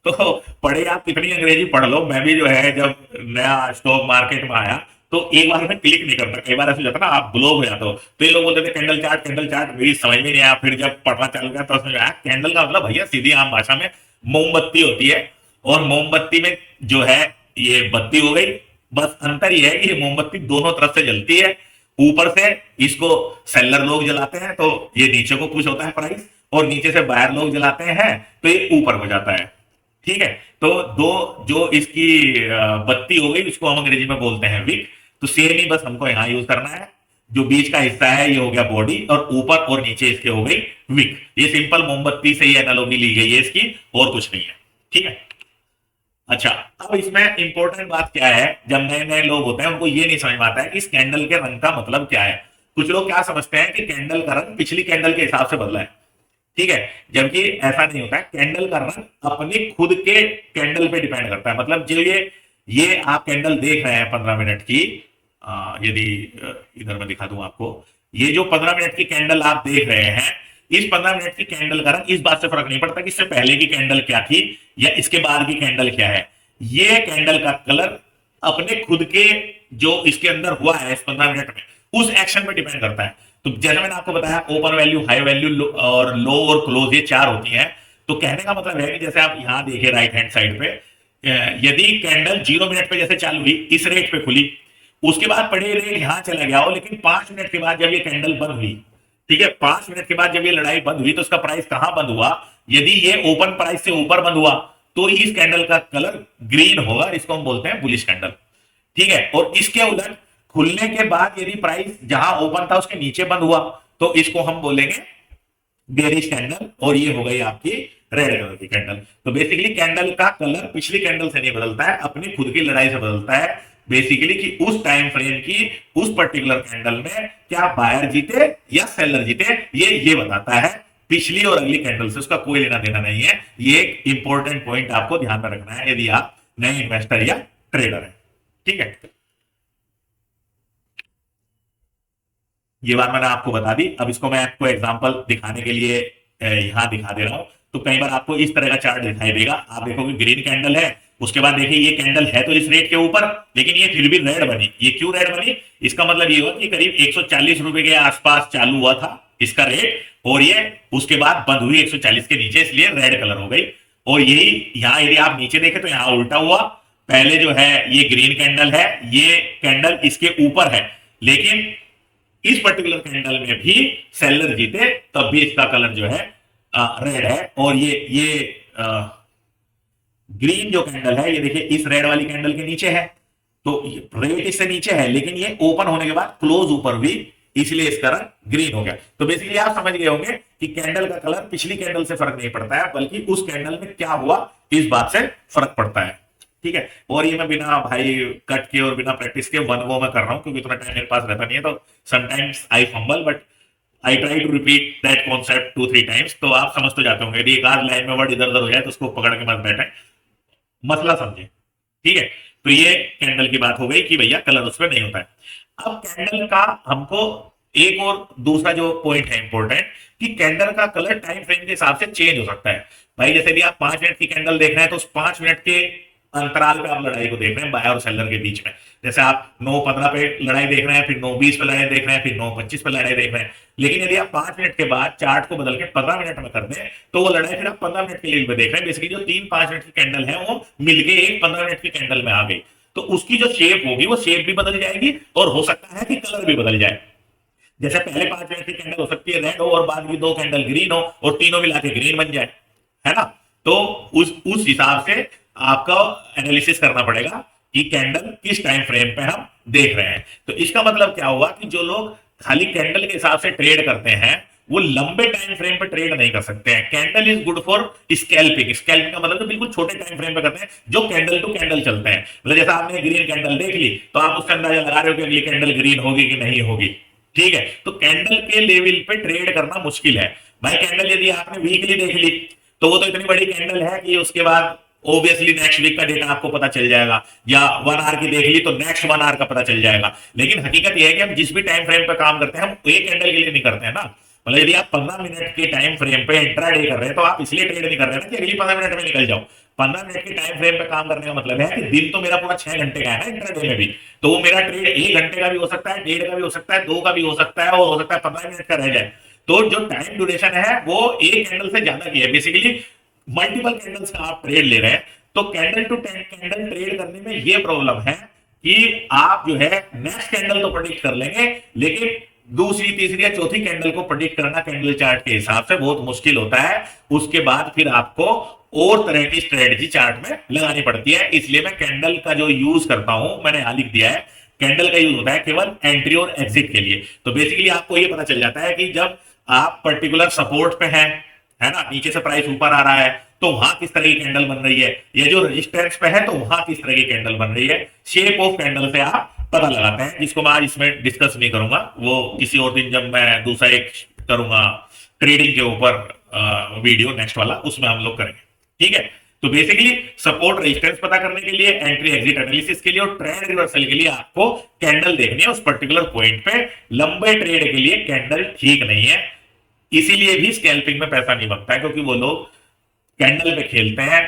तो पढ़े आप कितनी अंग्रेजी पढ़ लो, मैं भी जो है जब नया स्टॉक मार्केट में आया तो एक बार में क्लिक नहीं करता, कई बार ऐसा जाता ना आप ब्लॉक हो जाते हो। तो ये लोग बोलते थे कैंडल चार्ट कैंडल चार्ट, मेरी समझ में नहीं आया। फिर जब पढ़ना चालू किया तो समझ आया कैंडल का मतलब भैया सीधी आम भाषा में मोमबत्ती होती है, और मोमबत्ती में जो है ये बत्ती हो गई। बस अंतर ये है कि ये मोमबत्ती दोनों तरफ से जलती है। ऊपर से इसको सेलर लोग जलाते हैं तो ये नीचे को पुश होता है प्राइस, और नीचे से बायर लोग जलाते हैं तो ये ऊपर हो जाता है। ठीक है, तो दो जो इसकी बत्ती हो गई इसको हम अंग्रेजी में बोलते हैं विक। तो सेम ही बस हमको यहां यूज करना है। जो बीच का हिस्सा है ये हो गया बॉडी, और ऊपर और नीचे इसके हो गई विक। ये सिंपल मोमबत्ती से ही एनालॉजी ली गई है इसकी, और कुछ नहीं है। ठीक है, अच्छा अब इसमें इंपॉर्टेंट बात क्या है, जब नए नए लोग होते हैं उनको ये नहीं समझ में आता है कि इस कैंडल के रंग का मतलब क्या है। कुछ लोग क्या समझते हैं कि कैंडल का रंग पिछली कैंडल के हिसाब से बदला है। ठीक है, जबकि ऐसा नहीं होता है। कैंडल का रंग अपने खुद के कैंडल पे डिपेंड करता है। मतलब जो ये आप कैंडल देख रहे हैं 15 मिनट की, यदि इधर मैं दिखा दूं आपको, ये जो 15 मिनट की कैंडल आप देख रहे हैं, इस 15 मिनट की कैंडल का रंग इस बात से फर्क नहीं पड़ता कि इससे पहले की कैंडल क्या थी या इसके बाद की कैंडल क्या है। ये कैंडल का कलर अपने खुद के जो इसके अंदर हुआ है इस 15 मिनट में, उस एक्शन में डिपेंड करता है। तो जैसे मैंने आपको बताया ओपन वैल्यू, हाई वैल्यू और लो और क्लोज, ये 4 होती हैं। तो कहने का मतलब है कि जैसे आप यहां देखिए राइट हैंड साइड पे, यदि कैंडल 0 मिनट पे जैसे चालू हुई, इस रेट पे खुली, उसके बाद पढ़े रेट यहां चला गया हो, लेकिन 5 मिनट के बाद जब ये कैंडल बंद हुई, ठीक है, 5 मिनट के बाद जब ये लड़ाई बंद हुई तो उसका प्राइस कहां बंद हुआ, यदि ये ओपन प्राइस से ऊपर बंद हुआ तो इस कैंडल का कलर ग्रीन होगा, इसको हम बोलते हैं बुलिश कैंडल। ठीक है, और इसके उलट खुलने के बाद यदि प्राइस जहां ओपन था उसके नीचे बंद हुआ तो इसको हम बोलेंगे बेरिश कैंडल, और ये हो गई आपकी रेड कलर की कैंडल। तो बेसिकली कैंडल का कलर पिछली कैंडल से नहीं बदलता है, अपनी खुद की लड़ाई से बदलता है। बेसिकली कि उस टाइम फ्रेम की उस पर्टिकुलर कैंडल में क्या बायर जीते या सेलर जीते, ये बताता है। पिछली और अगली कैंडल से उसका कोई लेना देना नहीं है। ये एक इंपॉर्टेंट पॉइंट आपको ध्यान में रखना है यदि आप नए इन्वेस्टर या ट्रेडर है। ठीक है, ये बात मैंने आपको बता दी। अब इसको मैं आपको एग्जांपल दिखाने के लिए यहां दिखा दे रहा हूं। तो कई बार आपको इस तरह का चार्ट दिखाई देगा, आप देखोगे ग्रीन कैंडल है, उसके बाद देखिए ये कैंडल है तो इस रेट के ऊपर, लेकिन ये फिर भी रेड बनी। ये क्यों रेड बनी, इसका मतलब ये हुआ कि करीब 140 रुपए के आसपास चालू हुआ था इसका रेट, और ये उसके बाद बंद हुई 140 के नीचे, इसलिए रेड कलर हो गई। और यही यहां यदि आप नीचे देखें तो यहां उल्टा हुआ। पहले जो है ये ग्रीन कैंडल है, ये कैंडल इसके ऊपर है, लेकिन इस पर्टिकुलर कैंडल में भी सेलर जीते, तब भी इसका कलर जो है रेड है। और ये ग्रीन जो कैंडल है, ये देखिए इस रेड वाली कैंडल के नीचे है, तो रेट इससे नीचे है, लेकिन ये ओपन होने के बाद क्लोज ऊपर भी, इसलिए इसका रंग ग्रीन हो गया। तो बेसिकली आप समझ गए होंगे कि कैंडल का कलर पिछली कैंडल से फर्क नहीं पड़ता है, बल्कि उस कैंडल में क्या हुआ इस बात से फर्क पड़ता है। ठीक है, और ये मैं बिना भाई कट के और बिना प्रैक्टिस के वन वो मैं कर रहा हूं, क्योंकि इतना टाइम मेरे पास रहता नहीं है। तो sometimes I fumble, but I try to repeat that concept 2-3 times. तो आप समझ तो जाते होंगे। यदि एक आध लाइन में वर्ड इधर उधर हो जाए तो उसको पकड़ के मत बैठे, मसला समझे। ठीक है, तो ये कैंडल की बात हो गई कि भैया कलर उसमें नहीं होता है। अब कैंडल का हमको एक और दूसरा जो पॉइंट है इंपॉर्टेंट, कि कैंडल का कलर टाइम फ्रेम के हिसाब से चेंज हो सकता है। भाई जैसे भी आप 5 मिनट की कैंडल देख रहे हैं तो उस 5 मिनट के अंतराल पे आप लड़ाई को देख रहे हैं बायर और सेलर के बीच में। जैसे आप 9:15 पे लड़ाई देख रहे हैं, फिर 9:20 पे लड़ाई देख रहे हैं, फिर 9:25 पे लड़ाई देख रहे हैं। लेकिन यदि आप 5 मिनट के बाद चार्ट को बदल के 15 मिनट में कर दें तो वो लड़ाई फिर आप 15 मिनट के लिए देख रहे हैं। बेसिकली जो 3-5 मिनट की कैंडल है वो मिलके एक 15 मिनट की कैंडल में आ गई, तो उसकी जो शेप होगी वो शेप भी बदल जाएगी और हो सकता है कि कलर भी बदल जाए। जैसे पहले 5 मिनट की कैंडल हो सकती है रेड हो और बाद की 2 कैंडल ग्रीन हो और तीनों मिला के ग्रीन बन जाए, है ना। तो उस हिसाब से आपका एनालिसिस करना पड़ेगा कि कैंडल किस टाइम फ्रेम पे हम देख रहे हैं। तो इसका मतलब क्या हुआ कि जो लोग खाली कैंडल के हिसाब से ट्रेड करते हैं वो लंबे टाइम फ्रेम पे ट्रेड नहीं कर सकते हैं। Candle is good for scalping. Scalping का मतलब तो बिल्कुल छोटे टाइम फ्रेम पे करते हैं जो कैंडल टू कैंडल चलते हैं। मतलब जैसा आपने ग्रीन कैंडल देख ली तो आप उसका अंदाजा लगा रहे हो कि अगली कैंडल ग्रीन होगी कि नहीं होगी, ठीक है। तो कैंडल के लेवल पे ट्रेड करना मुश्किल है भाई। कैंडल यदि आपने वीकली देख ली तो वो तो इतनी बड़ी कैंडल है कि उसके बाद ऑब्वियसली नेक्स्ट वीक का डेटा आपको पता चल जाएगा, या 1 आवर की देख ली तो नेक्स्ट 1 आवर का पता चल जाएगा। लेकिन हकीकत यह है कि हम जिस भी टाइम फ्रेम पे काम करते हैं हम एक कैंडल के लिए नहीं करते हैं ना। मतलब यदि आप 15 मिनट के टाइम फ्रेम पे इंट्रा डे कर रहे हैं तो आप इसलिए ट्रेड नहीं कर रहे हैं ना कि अगली 15 मिनट में निकल जाओ। 15 मिनट के टाइम फ्रेम पे काम करने का मतलब है कि दिन तो मेरा पूरा 6 घंटे का है ना इंट्रा डे में भी, तो वो मेरा ट्रेड 1 घंटे का भी हो सकता है, 1.5 का भी हो सकता है, 2 का भी हो सकता है और हो सकता है 15 मिनट का रह जाए। तो जो टाइम ड्यूरेशन है वो एक कैंडल से ज्यादा की है। बेसिकली मल्टीपल कैंडल्स का आप ट्रेड ले रहे हैं तो कैंडल टू कैंडल ट्रेड करने में ये प्रॉब्लम है कि आप जो है नेक्स्ट कैंडल तो प्रेडिक्ट कर लेंगे लेकिन दूसरी तीसरी या चौथी कैंडल को प्रेडिक्ट करना कैंडल चार्ट के हिसाब से बहुत मुश्किल होता है। उसके बाद फिर आपको और तरह की स्ट्रेटजी चार्ट में लगानी पड़ती है। इसलिए मैं कैंडल का जो यूज करता हूं मैंने यहां लिख दिया है, कैंडल का यूज होता है केवल एंट्री और एग्जिट के लिए। तो बेसिकली आपको ये पता चल जाता है कि जब आप पर्टिकुलर सपोर्ट पे हैं, है ना, नीचे से प्राइस ऊपर आ रहा है तो वहां किस तरह की कैंडल बन रही है, ये जो रेजिस्टेंस पे है तो वहां किस तरह की कैंडल बन रही है। शेप ऑफ कैंडल से आप पता लगाते हैं, जिसको मैं आज इसमें डिस्कस नहीं करूंगा, वो किसी और दिन जब मैं दूसरा एक करूंगा ट्रेडिंग के ऊपर वीडियो नेक्स्ट वाला, उसमें हम लोग करेंगे, ठीक है। तो बेसिकली सपोर्ट रेजिस्टेंस पता करने के लिए, एंट्री एग्जिट एनालिसिस के लिए और ट्रेंड रिवर्सल के लिए आपको कैंडल देखनी है उस पर्टिकुलर पॉइंट पे। लंबे ट्रेड के लिए कैंडल ठीक नहीं है, इसीलिए भी स्कैल्पिंग में पैसा नहीं बनता है, क्योंकि वो लोग कैंडल पे खेलते हैं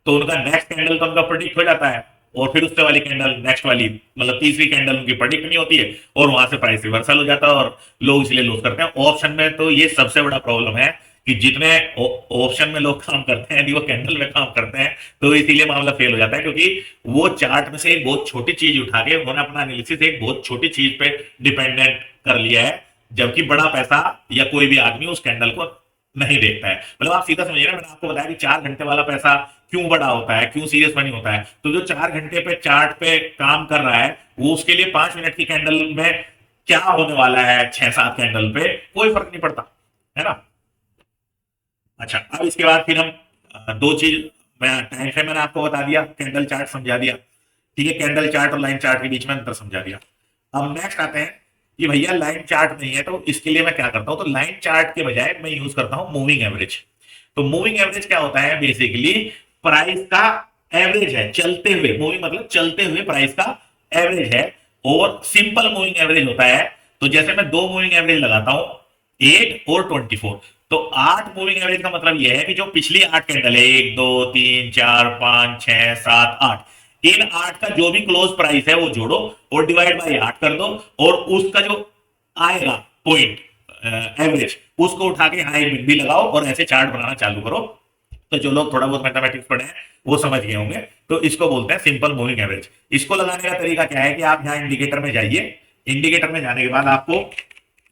तो उनका नेक्स्ट कैंडल तो उनका प्रेडिक्ट हो जाता है और फिर उससे वाली कैंडल नेक्स्ट वाली मतलब तीसरी कैंडल उनकी प्रेडिक्ट नहीं होती है और वहां से प्राइस रिवर्सल हो जाता है और लोग इसलिए लूज करते हैं। ऑप्शन में तो ये सबसे बड़ा प्रॉब्लम है कि जितने ऑप्शन में लोग काम करते हैं यदि वो कैंडल में काम करते हैं तो इसीलिए मामला फेल हो जाता है, क्योंकि वो चार्ट में से एक बहुत छोटी चीज उठा के उन्होंने अपना एनालिसिस एक बहुत छोटी चीज पे डिपेंडेंट कर लिया है, जबकि बड़ा पैसा या कोई भी आदमी उस कैंडल को नहीं देखता है। मतलब आप सीधा समझिए ना, मैंने आपको बताया कि 4 घंटे वाला पैसा क्यों बड़ा होता है, क्यों सीरियस मनी होता है। तो जो 4 घंटे पे चार्ट पे काम कर रहा है वो उसके लिए 5 मिनट की कैंडल में क्या होने वाला है 6-7 कैंडल पे कोई फर्क नहीं पड़ता, है ना। अच्छा, अब इसके बाद फिर हम दो चीज, मैं टाइम फ्रेम मैंने आपको बता दिया, कैंडल चार्ट समझा दिया, ठीक है, कैंडल चार्ट और लाइन चार्ट के बीच में अंतर समझा दिया। अब नेक्स्ट आते हैं कि भैया लाइन चार्ट नहीं है तो इसके लिए मैं क्या करता हूं। तो लाइन चार्ट के बजाय मैं यूज करता हूं मूविंग एवरेज। तो मूविंग एवरेज क्या होता है, बेसिकली प्राइस का एवरेज है चलते हुए, मूविंग मतलब चलते हुए प्राइस का एवरेज है, और सिंपल मूविंग एवरेज होता है। तो जैसे मैं 2 मूविंग एवरेज लगाता हूं, 8 और 24, तो 8 मूविंग एवरेज का मतलब यह है कि जो पिछली 8 कैंडल है, 1 2 3 4 5 6 7 8, इन 8 का जो भी क्लोज प्राइस है वो जोड़ो और डिवाइड बाय 8 कर दो और उसका जो आएगा पॉइंट एवरेज उसको उठा के यहां एक बिंदी लगाओ और ऐसे चार्ट बनाना चालू करो। तो जो लोग थोड़ा बहुत मैथमेटिक्स पढ़े हैं वो समझ गए होंगे। तो इसको बोलते हैं सिंपल मूविंग एवरेज। इसको लगाने का तरीका क्या है कि आप यहाँ इंडिकेटर में जाइए, इंडिकेटर में जाने के बाद आपको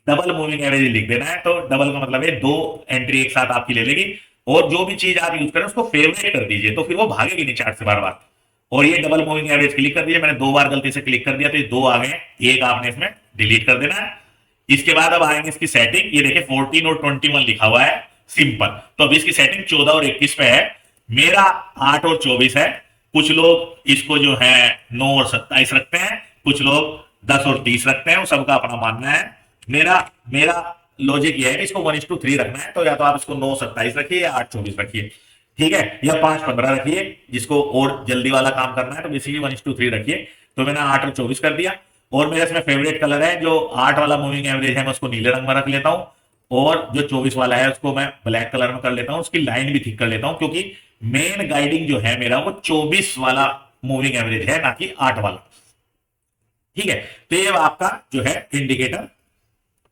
डबल मूविंग एवरेज लिख देना है। तो डबल का मतलब है 2 एंट्री एक साथ आपकी ले लेगी और जो भी चीज आप यूज करें उसको फेवरेट कर दीजिए तो फिर वो भागेगी नहीं चार्ट से बार बार। और ये डबल मूविंग एवरेज क्लिक कर दीजिए, मैंने 2 बार गलती से क्लिक कर दिया तो ये 2 आ गए, एक आपने इसमें डिलीट कर देना है। इसके बाद अब आएंगे इसकी सेटिंग, ये देखिए 14 और 21 लिखा हुआ है सिंपल। तो अब इसकी सेटिंग 14 और 21 पे है, मेरा 8 और 24 है। कुछ लोग इसको जो है 9 और 27 रखते हैं, कुछ लोग 10 और 30 रखते हैं, वो सबका अपना मानना है। मेरा लॉजिक ये है कि इसको 1:3 रखना है, तो या तो आप इसको 9-27 रखिए या 8-24 रखिए, ठीक है, या 5-15 रखिए जिसको और जल्दी वाला काम करना है तो बेसिकली 1:3 रखिए। तो मैंने 8 और 24 कर दिया और मेरा इसमें फेवरेट कलर है जो 8 वाला मूविंग एवरेज है मैं उसको नीले रंग में रख लेता हूं और जो 24 वाला है उसको मैं ब्लैक कलर में कर लेता हूं। उसकी लाइन भी ठीक कर लेता हूं क्योंकि मेन गाइडिंग जो है मेरा वो 24 वाला मूविंग एवरेज है, ना कि 8 वाला। ठीक है, तो ये आपका जो है इंडिकेटर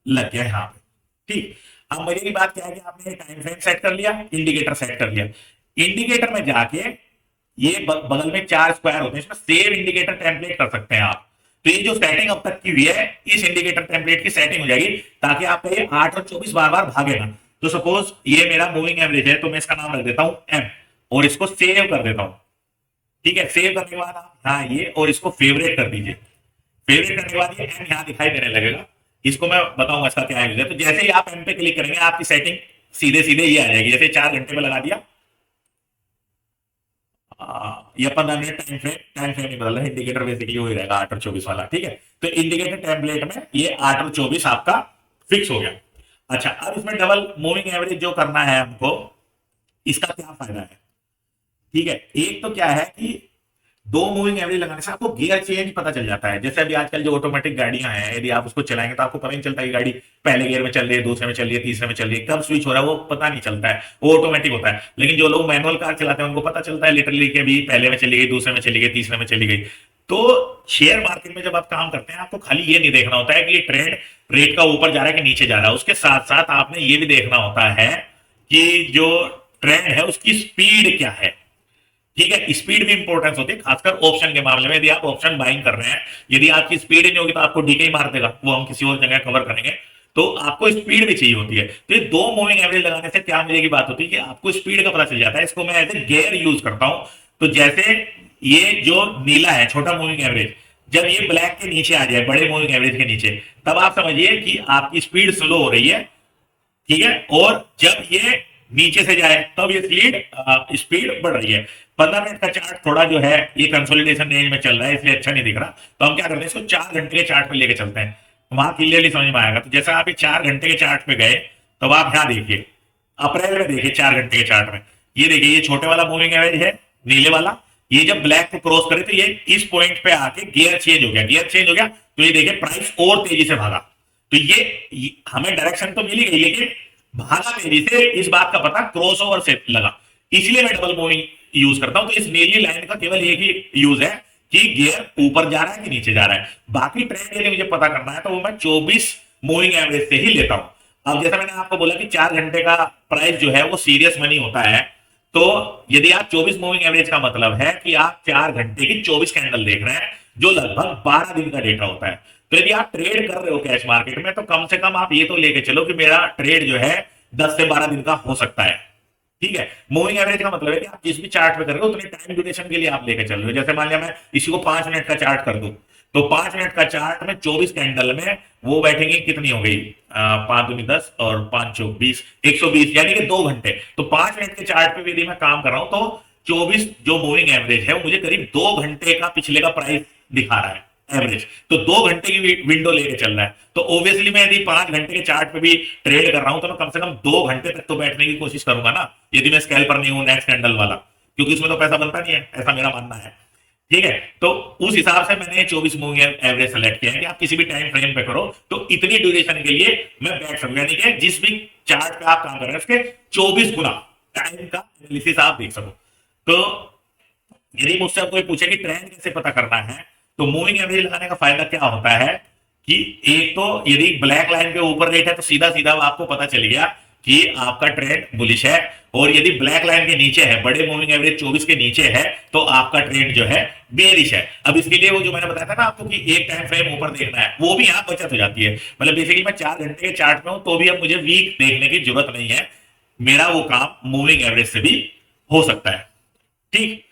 लग गया यहां पे। ठीक, अब मजे की बात क्या है कि आपने टाइम फ्रेम सेट कर लिया, इंडिकेटर सेट कर लिया। इंडिकेटर में जाके ये बगल में 4 स्क्वायर होते हैं, इसमें सेव इंडिकेटर टेम्पलेट कर सकते हैं आप। तो ये जो सेटिंग अब तक की हुई है, इस इंडिकेटर टेम्पलेट की सेटिंग हो जाएगी, ताकि आपका ये 8 और 24 बार बार भागेगा। तो सपोज ये मेरा मूविंग एवरेज है, तो मैं इसका नाम रख देता हूं एम, और इसको सेव कर देता हूं। ठीक है, सेव करने के बाद आप हाँ ये और इसको फेवरेट कर दीजिए। फेवरेट करने के बाद ये एम यहाँ दिखाई देने लगेगा। इसको मैं बताऊंगा इसका क्या यूज है। तो जैसे ही आप एम पे क्लिक करेंगे, आपकी सेटिंग सीधे सीधे ये आ जाएगी। जैसे 4 घंटे पे लगा दिया, ये 15 मिनट टाइम फ्रेम नहीं बदल रहा, इंडिकेटर बेसिकली वही रहेगा 8 और 24 वाला। ठीक है, तो इंडिकेटर टेम्पलेट में ये 8 और 24 आपका फिक्स हो गया। अच्छा, अब इसमें डबल मूविंग एवरेज जो करना है हमको, इसका क्या फायदा है? ठीक है, एक तो क्या है कि दो मूविंग एवरेज लगाने से आपको गियर चेंज पता चल जाता है। जैसे अभी आजकल जो ऑटोमेटिक गाड़ियां हैं, यदि आप उसको चलाएंगे तो आपको पता नहीं चलता है गाड़ी पहले गियर में चल रही है, दूसरे में चल रही है, तीसरे में चल रही है, कब स्विच हो रहा है वो पता नहीं चलता है, वो ऑटोमेटिक होता है। लेकिन जो लोग मैनुअल कार चलाते हैं उनको पता चलता है लिटरली कि अभी पहले में चली गई, दूसरे में चली गई, तीसरे में चली गई। तो शेयर मार्केट में जब आप काम करते हैं, आपको खाली ये नहीं देखना होता है कि ये ट्रेंड रेट का ऊपर जा रहा है कि नीचे जा रहा है, उसके साथ साथ आपने ये भी देखना होता है कि जो ट्रेंड है उसकी स्पीड क्या है। ठीक है, स्पीड भी इंपॉर्टेंस होती है, खासकर ऑप्शन के मामले में। यदि आप ऑप्शन बाइंग कर रहे हैं, यदि आपकी स्पीड नहीं होगी तो आपको डीके मार देगा, वो हम किसी और जगह कवर करेंगे। तो आपको स्पीड भी चाहिए होती है। तो ये दो मूविंग एवरेज लगाने से क्या मजे की बात होती है कि आपको स्पीड का पता चल जाता है। इसको मैं एज ए गियर यूज करता हूं। तो जैसे ये जो नीला है छोटा मूविंग एवरेज, जब ये ब्लैक के नीचे आ जाए, बड़े मूविंग एवरेज के नीचे, तब आप समझिए कि आपकी स्पीड स्लो हो रही है। ठीक है, और जब ये नीचे से जाए तब ये स्पीड बढ़ रही है। 15 मिनट का चार्ट थोड़ा जो है ये कंसोलिडेशन रेंज में चल रहा है, इसलिए अच्छा नहीं दिख रहा। तो हम क्या करते हैं, इसको 4 घंटे के चार्ट पे लेके चलते हैं, तो वहां क्लियरली समझ में आएगा। तो जैसा आप ये 4 घंटे के चार्ट पे गए, तब आप यहाँ देखिए, अप्रैल में देखिए 4 घंटे के चार्ट में, ये देखिए ये छोटे वाला मूविंग एवरेज है नीले वाला, ये जब ब्लैक को क्रॉस करे तो ये इस पॉइंट पे आके गियर चेंज हो गया। गियर चेंज हो गया तो ये देखिए प्राइस और तेजी से भागा। तो ये हमें डायरेक्शन तो मिली गई, लेकिन भागा तेजी से, इस बात का पता क्रॉसओवर से लगा। इसलिए मैं डबल मूविंग यूज करता हूं। तो इस नीली लाइन का केवल एक ही यूज है कि गियर ऊपर जा रहा है कि नीचे जा रहा है। बाकी ट्रेंड यदि मुझे पता करना है तो वो मैं 24 मूविंग एवरेज से ही लेता हूं। अब जैसा मैंने आपको बोला कि 4 घंटे का प्राइस जो है वो सीरियस मनी होता है, तो यदि आप 24 मूविंग एवरेज का मतलब है कि आप 4 घंटे की 24 कैंडल देख रहे हैं, जो लगभग 12 दिन का डेटा होता है। तो यदि आप ट्रेड कर रहे हो कैश मार्केट में, तो कम से कम आप ये तो लेके चलो कि मेरा ट्रेड जो है 10 से 12 दिन का हो सकता है। ठीक है, मूविंग एवरेज का मतलब है कि आप जिस भी चार्ट पे कर रहे हो उतने टाइम ड्यूरेशन के लिए आप लेके चल रहे हो। जैसे मान लिया मैं इसी को 5 मिनट का चार्ट कर दूं, तो 5 मिनट का चार्ट में 24 कैंडल में वो बैठेंगे, कितनी हो गई, 5 दूनी 10 और 5 चौक 20, 120, यानी कि 2 घंटे। तो 5 मिनट के चार्ट पे यदि मैं काम कर रहा हूं तो 24 जो मूविंग एवरेज है वो मुझे करीब 2 घंटे का पिछले का प्राइस दिखा रहा है एवरेज। तो 2 घंटे की विंडो लेके चल रहा है। तो ऑब्वियसली मैं यदि 5 घंटे के चार्ट पे भी ट्रेड कर रहा हूं तो मैं कम से कम 2 घंटे तक तो बैठने की कोशिश करूंगा ना, यदि मैं स्कैल्पर नहीं हूं नेक्स्ट कैंडल वाला, क्योंकि इसमें तो पैसा बनता नहीं है, ऐसा मेरा मानना है। ठीक है, तो उस हिसाब से मैंने 24 मूविंग एवरेज सेलेक्ट किया है कि आप किसी भी टाइम फ्रेम पे करो तो इतनी ड्यूरेशन के लिए मैं बैठ सकूं, यानी कि जिस भी चार्ट पे आप काम कर रहे हैं उसके 24 गुना टाइम का एनालिसिस आप देख सको। तो यदि मुझसे कोई पूछे कि ट्रेंड कैसे पता करना है, तो मूविंग एवरेज लगाने का फायदा क्या होता है कि एक तो यदि ब्लैक लाइन के ऊपर रेट है तो सीधा सीधा आपको पता चल गया कि आपका ट्रेंड बुलिश है, और यदि ब्लैक लाइन के नीचे है, बड़े मूविंग एवरेज 24 के नीचे है, तो आपका ट्रेंड जो है बेरिश है। अब इसके लिए वो जो मैंने बताया था ना आपको कि एक टाइम फ्रेम ऊपर देखना है, वो भी यहाँ बचत हो जाती है। मतलब बेसिकली मैं 4 घंटे के चार्ट में हूं तो भी अब मुझे वीक देखने की जरूरत नहीं है, मेरा वो काम मूविंग एवरेज से भी हो सकता है। ठीक,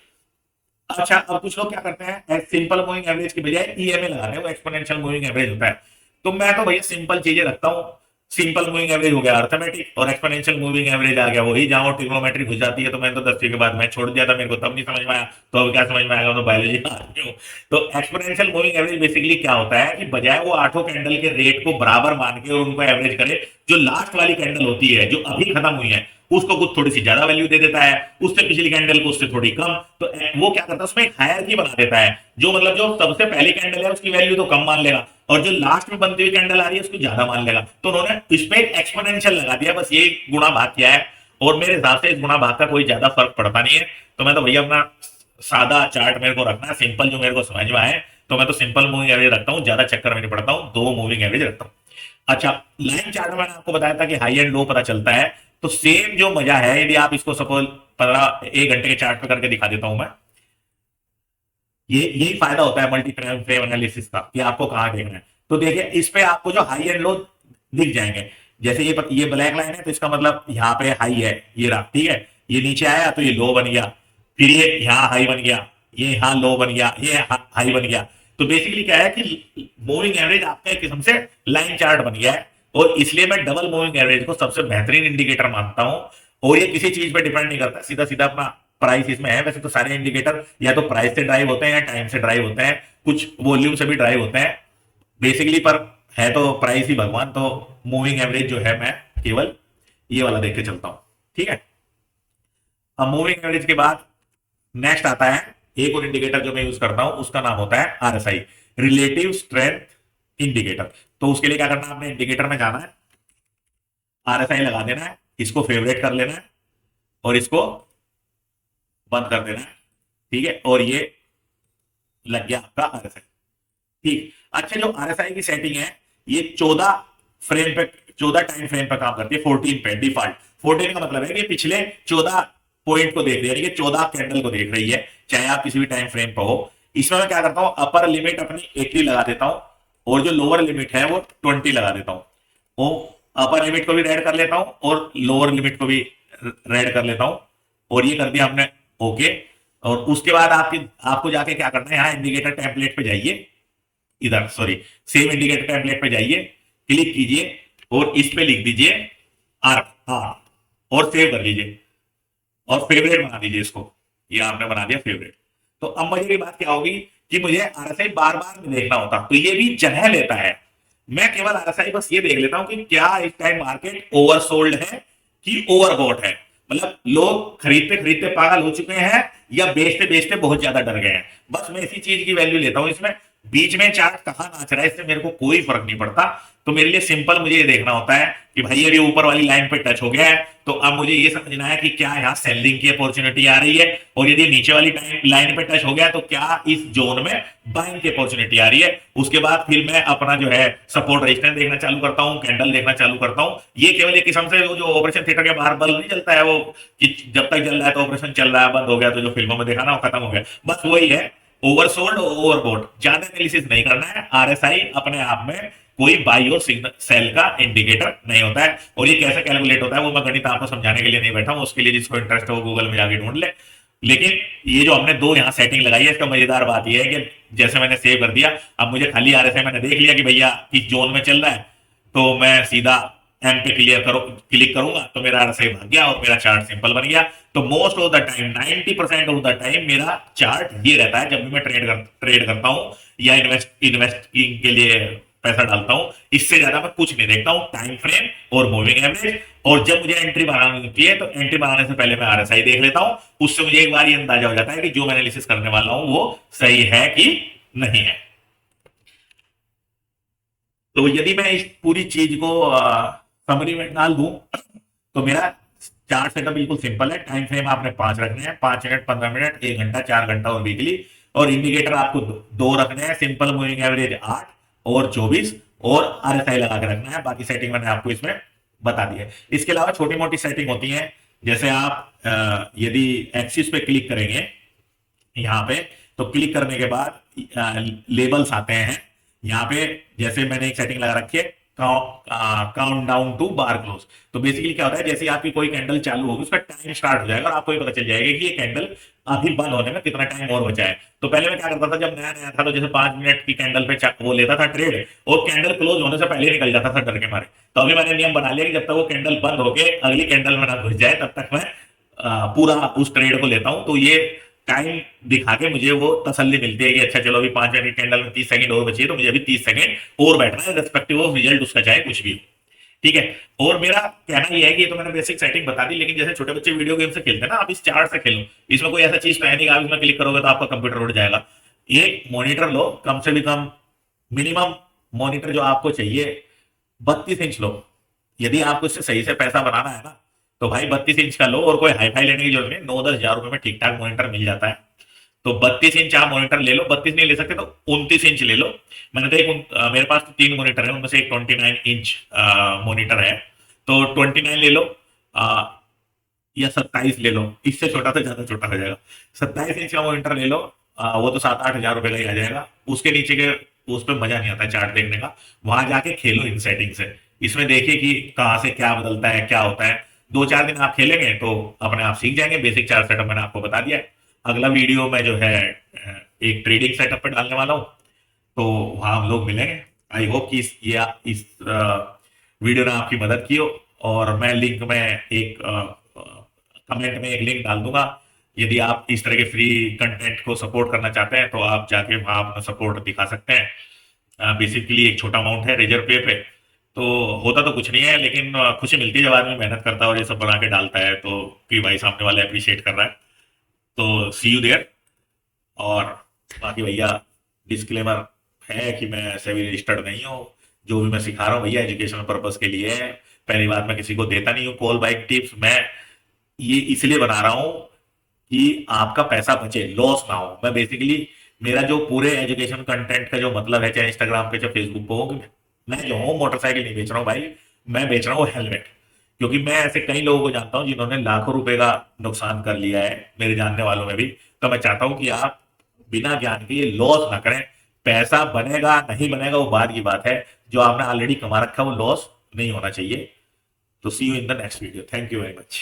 अच्छा, अब कुछ लोग क्या करते हैं, सिंपल मूविंग एवरेज की बजाय ईएमए लगा रहे हैं, वो एक्सपोनेंशियल मूविंग एवरेज होता है। तो मैं तो भैया सिंपल चीजें रखता हूँ। सिंपल मूविंग एवरेज हो गया अर्थमेटिक, और एक्सपोनेंशियल मूविंग एवरेज आ गया वही जहां ट्रिग्नोमेट्री घुस जाती है। तो मैंने तो 10वीं के बाद मैं छोड़ दिया था, मेरे को तब नहीं समझ में आया, तो अब क्या समझ में आएगा, तो बायोलॉजी का आदमी हूं। तो एक्सपोनेंशियल मूविंग एवरेज बेसिकली क्या होता है कि बजाय वो 8 कैंडल के रेट को बराबर मान के और उनको एवरेज करे, जो लास्ट वाली कैंडल होती है जो अभी खत्म हुई है उसको कुछ थोड़ी सी ज्यादा वैल्यू दे देता है, उससे पिछली कैंडल को उससे थोड़ी कम। तो वो क्या करता है, उसमें एक हायरार्की बना देता है, जो मतलब जो सबसे पहली कैंडल है उसकी वैल्यू तो कम मान लेगा, और जो लास्ट में बनती हुई कैंडल आ रही है उसको ज्यादा मान लेगा। तो उन्होंने इस पे एक्सपोनेंशियल लगा दिया, बस ये गुणा भाग किया है। और मेरे हिसाब से इस गुणा भाग का कोई ज्यादा फर्क पड़ता नहीं है। तो मैं तो भैया अपना सादा चार्ट मेरे को रखना है, सिंपल जो मेरे को समझ में आए, तो मैं तो सिंपल मूविंग एवरेज रखता हूँ, ज्यादा चक्कर में नहीं पड़ता हूँ, 2 मूविंग एवरेज रखता हूँ। अच्छा, लाइन चार्ट में मैंने आपको बताया था कि हाई एंड लो पता चलता है, तो सेम जो मजा है यदि आप इसको सपोज 1 घंटे के चार्ट पे करके दिखा देता हूं मैं, ये यही फायदा होता है मल्टी फ्रेम एनालिसिस का कि आपको कहां देखना है। तो देखिए इस पे आपको जो हाई एंड लो दिख जाएंगे। जैसे ये ब्लैक लाइन है तो इसका मतलब यहाँ पे हाई है, ये रहा, ठीक है, ये नीचे आया तो ये लो बन गया, फिर ये यहाँ हाई बन गया, ये यहाँ लो बन गया, ये हाई बन गया। तो बेसिकली क्या है कि मूविंग एवरेज आपका एक किस्म से लाइन चार्ट बन गया है, और इसलिए मैं डबल मूविंग एवरेज को सबसे बेहतरीन इंडिकेटर मानता हूं। और ये किसी चीज पे डिपेंड नहीं करता, सीधा सीधा अपना प्राइस इसमें है। वैसे तो सारे इंडिकेटर या तो प्राइस से ड्राइव होते हैं या टाइम से ड्राइव होते हैं, कुछ वॉल्यूम से भी ड्राइव होते हैं बेसिकली, पर है तो प्राइस ही भगवान। तो मूविंग एवरेज जो है मैं केवल ये वाला देख के चलता हूं, ठीक है। अब मूविंग एवरेज के बाद नेक्स्ट आता है एक और इंडिकेटर जो मैं यूज करता हूं, उसका नाम होता है आरएसआई, रिलेटिव स्ट्रेंथ इंडिकेटर। तो उसके लिए क्या करना है, आपने इंडिकेटर में जाना है, आरएसआई लगा देना है, इसको फेवरेट कर लेना है और इसको बंद कर देना है, ठीक है। और ये लग गया आपका आरएसआई, ठीक। अच्छा, जो आरएसआई की सेटिंग है ये 14 टाइम फ्रेम पर काम करती है, 14 पे डिफॉल्ट। 14 का मतलब है कि पिछले 14 पॉइंट को देख रही है, यानी कि 14 कैंडल को देख रही है, चाहे आप किसी भी टाइम फ्रेम पर हो। इसमें मैं क्या करता हूं, अपर लिमिट अपनी 80 लगा देता हूं और जो लोअर लिमिट है वो 20 लगा देता हूं। वो अपर लिमिट को भी रेड कर लेता हूं और लोअर लिमिट को भी रेड कर लेता हूं, और ये कर दिया हमने ओके। और उसके बाद आपको जाके क्या करना है, यहाँ इंडिकेटर टेम्पलेट पे जाइए, इधर सॉरी सेम इंडिकेटर टेम्पलेट पे जाइए, क्लिक कीजिए और इस पे लिख दीजिए आर, हाँ, और सेव कर लीजिए और फेवरेट बना दीजिए इसको, ये आपने बना दिया फेवरेट। तो अब मजे की बात क्या होगी कि मुझे आरएसआई बार बार नहीं देखना होता, तो ये भी जगह लेता है। मैं केवल आरएसआई बस ये देख लेता हूं कि क्या इस टाइम मार्केट ओवरसोल्ड है कि ओवरबॉट है, मतलब लोग खरीदते खरीदते पागल हो चुके हैं या बेचते बेचते बहुत ज्यादा डर गए हैं। बस मैं इसी चीज की वैल्यू लेता हूं इसमें। बीच में चार्ट कहां नाच रहा है इससे मेरे को कोई फर्क नहीं पड़ता। तो मेरे लिए सिंपल मुझे ये देखना होता है कि भाई अभी ऊपर वाली लाइन पे टच हो गया है, तो अब मुझे ये समझना है कि क्या यहाँ सेलिंग की अपॉर्चुनिटी आ रही है, और यदि नीचे वाली लाइन पे टच हो गया तो क्या इस जोन में बाइंग की अपॉर्चुनिटी आ रही है। उसके बाद फिर मैं अपना जो है सपोर्ट रेजिस्टेंस देखना चालू करता हूँ, कैंडल देखना चालू करता हूँ। ये केवल एक किस्म से जो ऑपरेशन थिएटर के बाहर बल्ब नहीं चलता है वो, कि जब तक चल रहा है तो ऑपरेशन चल रहा है, बंद हो गया तो जो फिल्मों में देखा ना वो खत्म हो गया, बस वही है। ओवरसोल्ड और ओवरबॉट, ज्यादा एनालिसिस नहीं करना है। आरएसआई अपने आप में कोई बाई और सिग्नल सेल का इंडिकेटर नहीं होता है, और ये कैसे कैलकुलेट होता है वो मैं गणित आपको समझाने के लिए नहीं बैठा हूं, उसके लिए जिसको इंटरेस्ट है वो गूगल में जाके ढूंढ ले। लेकिन ये जो हमने दो यहाँ सेटिंग लगाई है, इसका मजेदार बात यह है कि जैसे मैंने सेव कर दिया, अब मुझे खाली आरएसआई मैंने देख लिया कि भैया इस जोन में चल रहा है, तो मैं सीधा एम पे क्लिक करूंगा तो मेरा आरएसआई भाग गया और मेरा चार्ट सिंपल बन गया। तो most of the time 90% of the time मेरा चार्ट ये रहता है जब भी मैं ट्रेड करता हूं या इन्वेस्टिंग के लिए पैसा डालता हूं। इससे ज्यादा मैं कुछ नहीं देखता हूं, टाइम फ्रेम और मूविंग एवरेज। और जब मुझे एंट्री बनानी होती है तो एंट्री बनाने से पहले मैं आरएसआई देख लेता हूं, उससे मुझे एक बार ये अंदाजा हो जाता है कि जो मैं एनालिसिस करने वाला हूं वो सही है कि नहीं है। तो यदि मैं इस पूरी चीज को समरी में डाल दूं तो मेरा चार्ट सेटअप बिल्कुल सिंपल है। टाइम फ्रेम आपने 5 रखने हैं, 5 मिनट, 15 मिनट, 1 घंटा, 4 घंटा और वीकली। और इंडिकेटर आपको 2 रखने हैं, सिंपल मूविंग एवरेज 8 और 24, और आरएसआई लगा के रखना है। बाकी सेटिंग मैंने आपको इसमें बता दी है। इसके अलावा छोटी मोटी सेटिंग होती है, जैसे आप यदि एक्सिस पे क्लिक करेंगे यहाँ पे, तो क्लिक करने के बाद लेबल्स आते हैं यहाँ पे। जैसे मैंने एक सेटिंग लगा रखी है count down to bar close. तो बेसिकली क्या होता है, जैसे आपकी कोई कैंडल चालू होगी उसका टाइम स्टार्ट हो जाएगा और आपको ये पता चल जाएगा कि ये कैंडल अभी बंद होने में कितना टाइम और बचा है। तो पहले मैं क्या करता था जब नया नया था, तो जैसे 5 मिनट की कैंडल पे वो लेता था ट्रेड, और कैंडल क्लोज होने से पहले निकल जाता था डर के मारे। तो अभी मैंने नियम बना लिया कि जब तक वो कैंडल बंद होके अगली कैंडल में ना घुस जाए तब तक मैं पूरा उस ट्रेड को लेता हूं। तो ये टाइम दिखा के मुझे वो तसल्ली मिलती है कि अच्छा चलो अभी 5 मिनट कैंडल में 30 सेकंड और बची है, तो मुझे अभी 30 सेकंड और बैठना है, रेस्पेक्टिव ऑफ रिजल्ट उसका चाहे कुछ भी, ठीक है। और मेरा कहना यह है कि ये तो मैंने बेसिक सेटिंग बता दी, लेकिन जैसे छोटे बच्चे वीडियो गेम से खेलते हैं ना, आप इस चार्ट से खेलो, इसमें कोई ऐसा चीज तो है नहीं आप इसमें क्लिक करोगे तो आपका कंप्यूटर उड़ जाएगा। एक मॉनिटर लो, कम से भी कम मिनिमम मॉनिटर जो आपको चाहिए 32 इंच लो। यदि आपको इससे सही से पैसा बनाना है ना, तो भाई 32 इंच का लो, और कोई हाईफाई लेने की जरूरत नहीं, 9-10 हजार रुपए में ठीक ठाक मॉनिटर मिल जाता है। तो 32 इंच आप मॉनिटर ले लो, 32 नहीं ले सकते तो 29 इंच ले लो। मैंने तो मेरे पास तो 3 मॉनिटर है, उनमें से एक 29 इंच मॉनिटर है, तो 29 ले लो, आ, या 27 ले लो, इससे छोटा तो ज्यादा छोटा हो जाएगा। 27 इंच का मॉनिटर ले लो, वो तो 7-8 हजार रुपए का ही आ जाएगा। उसके नीचे के उस पर मजा नहीं आता चार्ट देखने का, वहां जाके खेलो इन सेटिंग से। इसमें देखिए कि कहाँ से क्या बदलता है, क्या होता है। 2-4 दिन आप खेलेंगे तो अपने आप सीख जाएंगे। बेसिक चार्ट सेटअप मैंने आपको बता दिया है। अगला वीडियो में जो है एक ट्रेडिंग सेटअप पे डालने वाला हूँ, तो वहां हम लोग मिलेंगे। आई होप कि इस वीडियो ने आपकी मदद की हो। और मैं लिंक में एक कमेंट में एक लिंक डाल दूंगा। यदि आप इस तरह के फ्री कंटेंट को सपोर्ट करना चाहते हैं तो आप जाके वहां अपना सपोर्ट दिखा सकते हैं। बेसिकली एक छोटा अमाउंट है रेजर पे तो होता तो कुछ नहीं है, लेकिन खुशी मिलती है जब आदमी मेहनत करता है और ये सब बना के डालता है, तो कि भाई सामने वाले अप्रिशिएट कर रहा है। तो सी यू देयर। और बाकी भैया डिस्क्लेमर है कि मैं सेबी रजिस्टर्ड नहीं हूँ। जो भी मैं सिखा रहा हूँ भैया एजुकेशनल पर्पज के लिए है। पहली बात, मैं किसी को देता नहीं हूँ कॉल बाइक टिप्स। मैं ये इसलिए बना रहा हूँ कि आपका पैसा बचे, लॉस ना हो। मैं बेसिकली, मेरा जो पूरे एजुकेशन कंटेंट का जो मतलब है, चाहे इंस्टाग्राम पे चाहे फेसबुक पे हो, कि मैं जो हूँ मोटरसाइकिल नहीं बेच रहा हूँ भाई, मैं बेच रहा हूँ हेलमेट। क्योंकि मैं ऐसे कई लोगों को जानता हूँ जिन्होंने लाखों रुपए का नुकसान कर लिया है, मेरे जानने वालों में भी। तो मैं चाहता हूँ कि आप बिना ज्ञान के ये लॉस ना करें। पैसा बनेगा नहीं बनेगा वो बाद की बात है, जो आपने ऑलरेडी कमा रखा है वो लॉस नहीं होना चाहिए। तो see you in the next video. Thank you very much.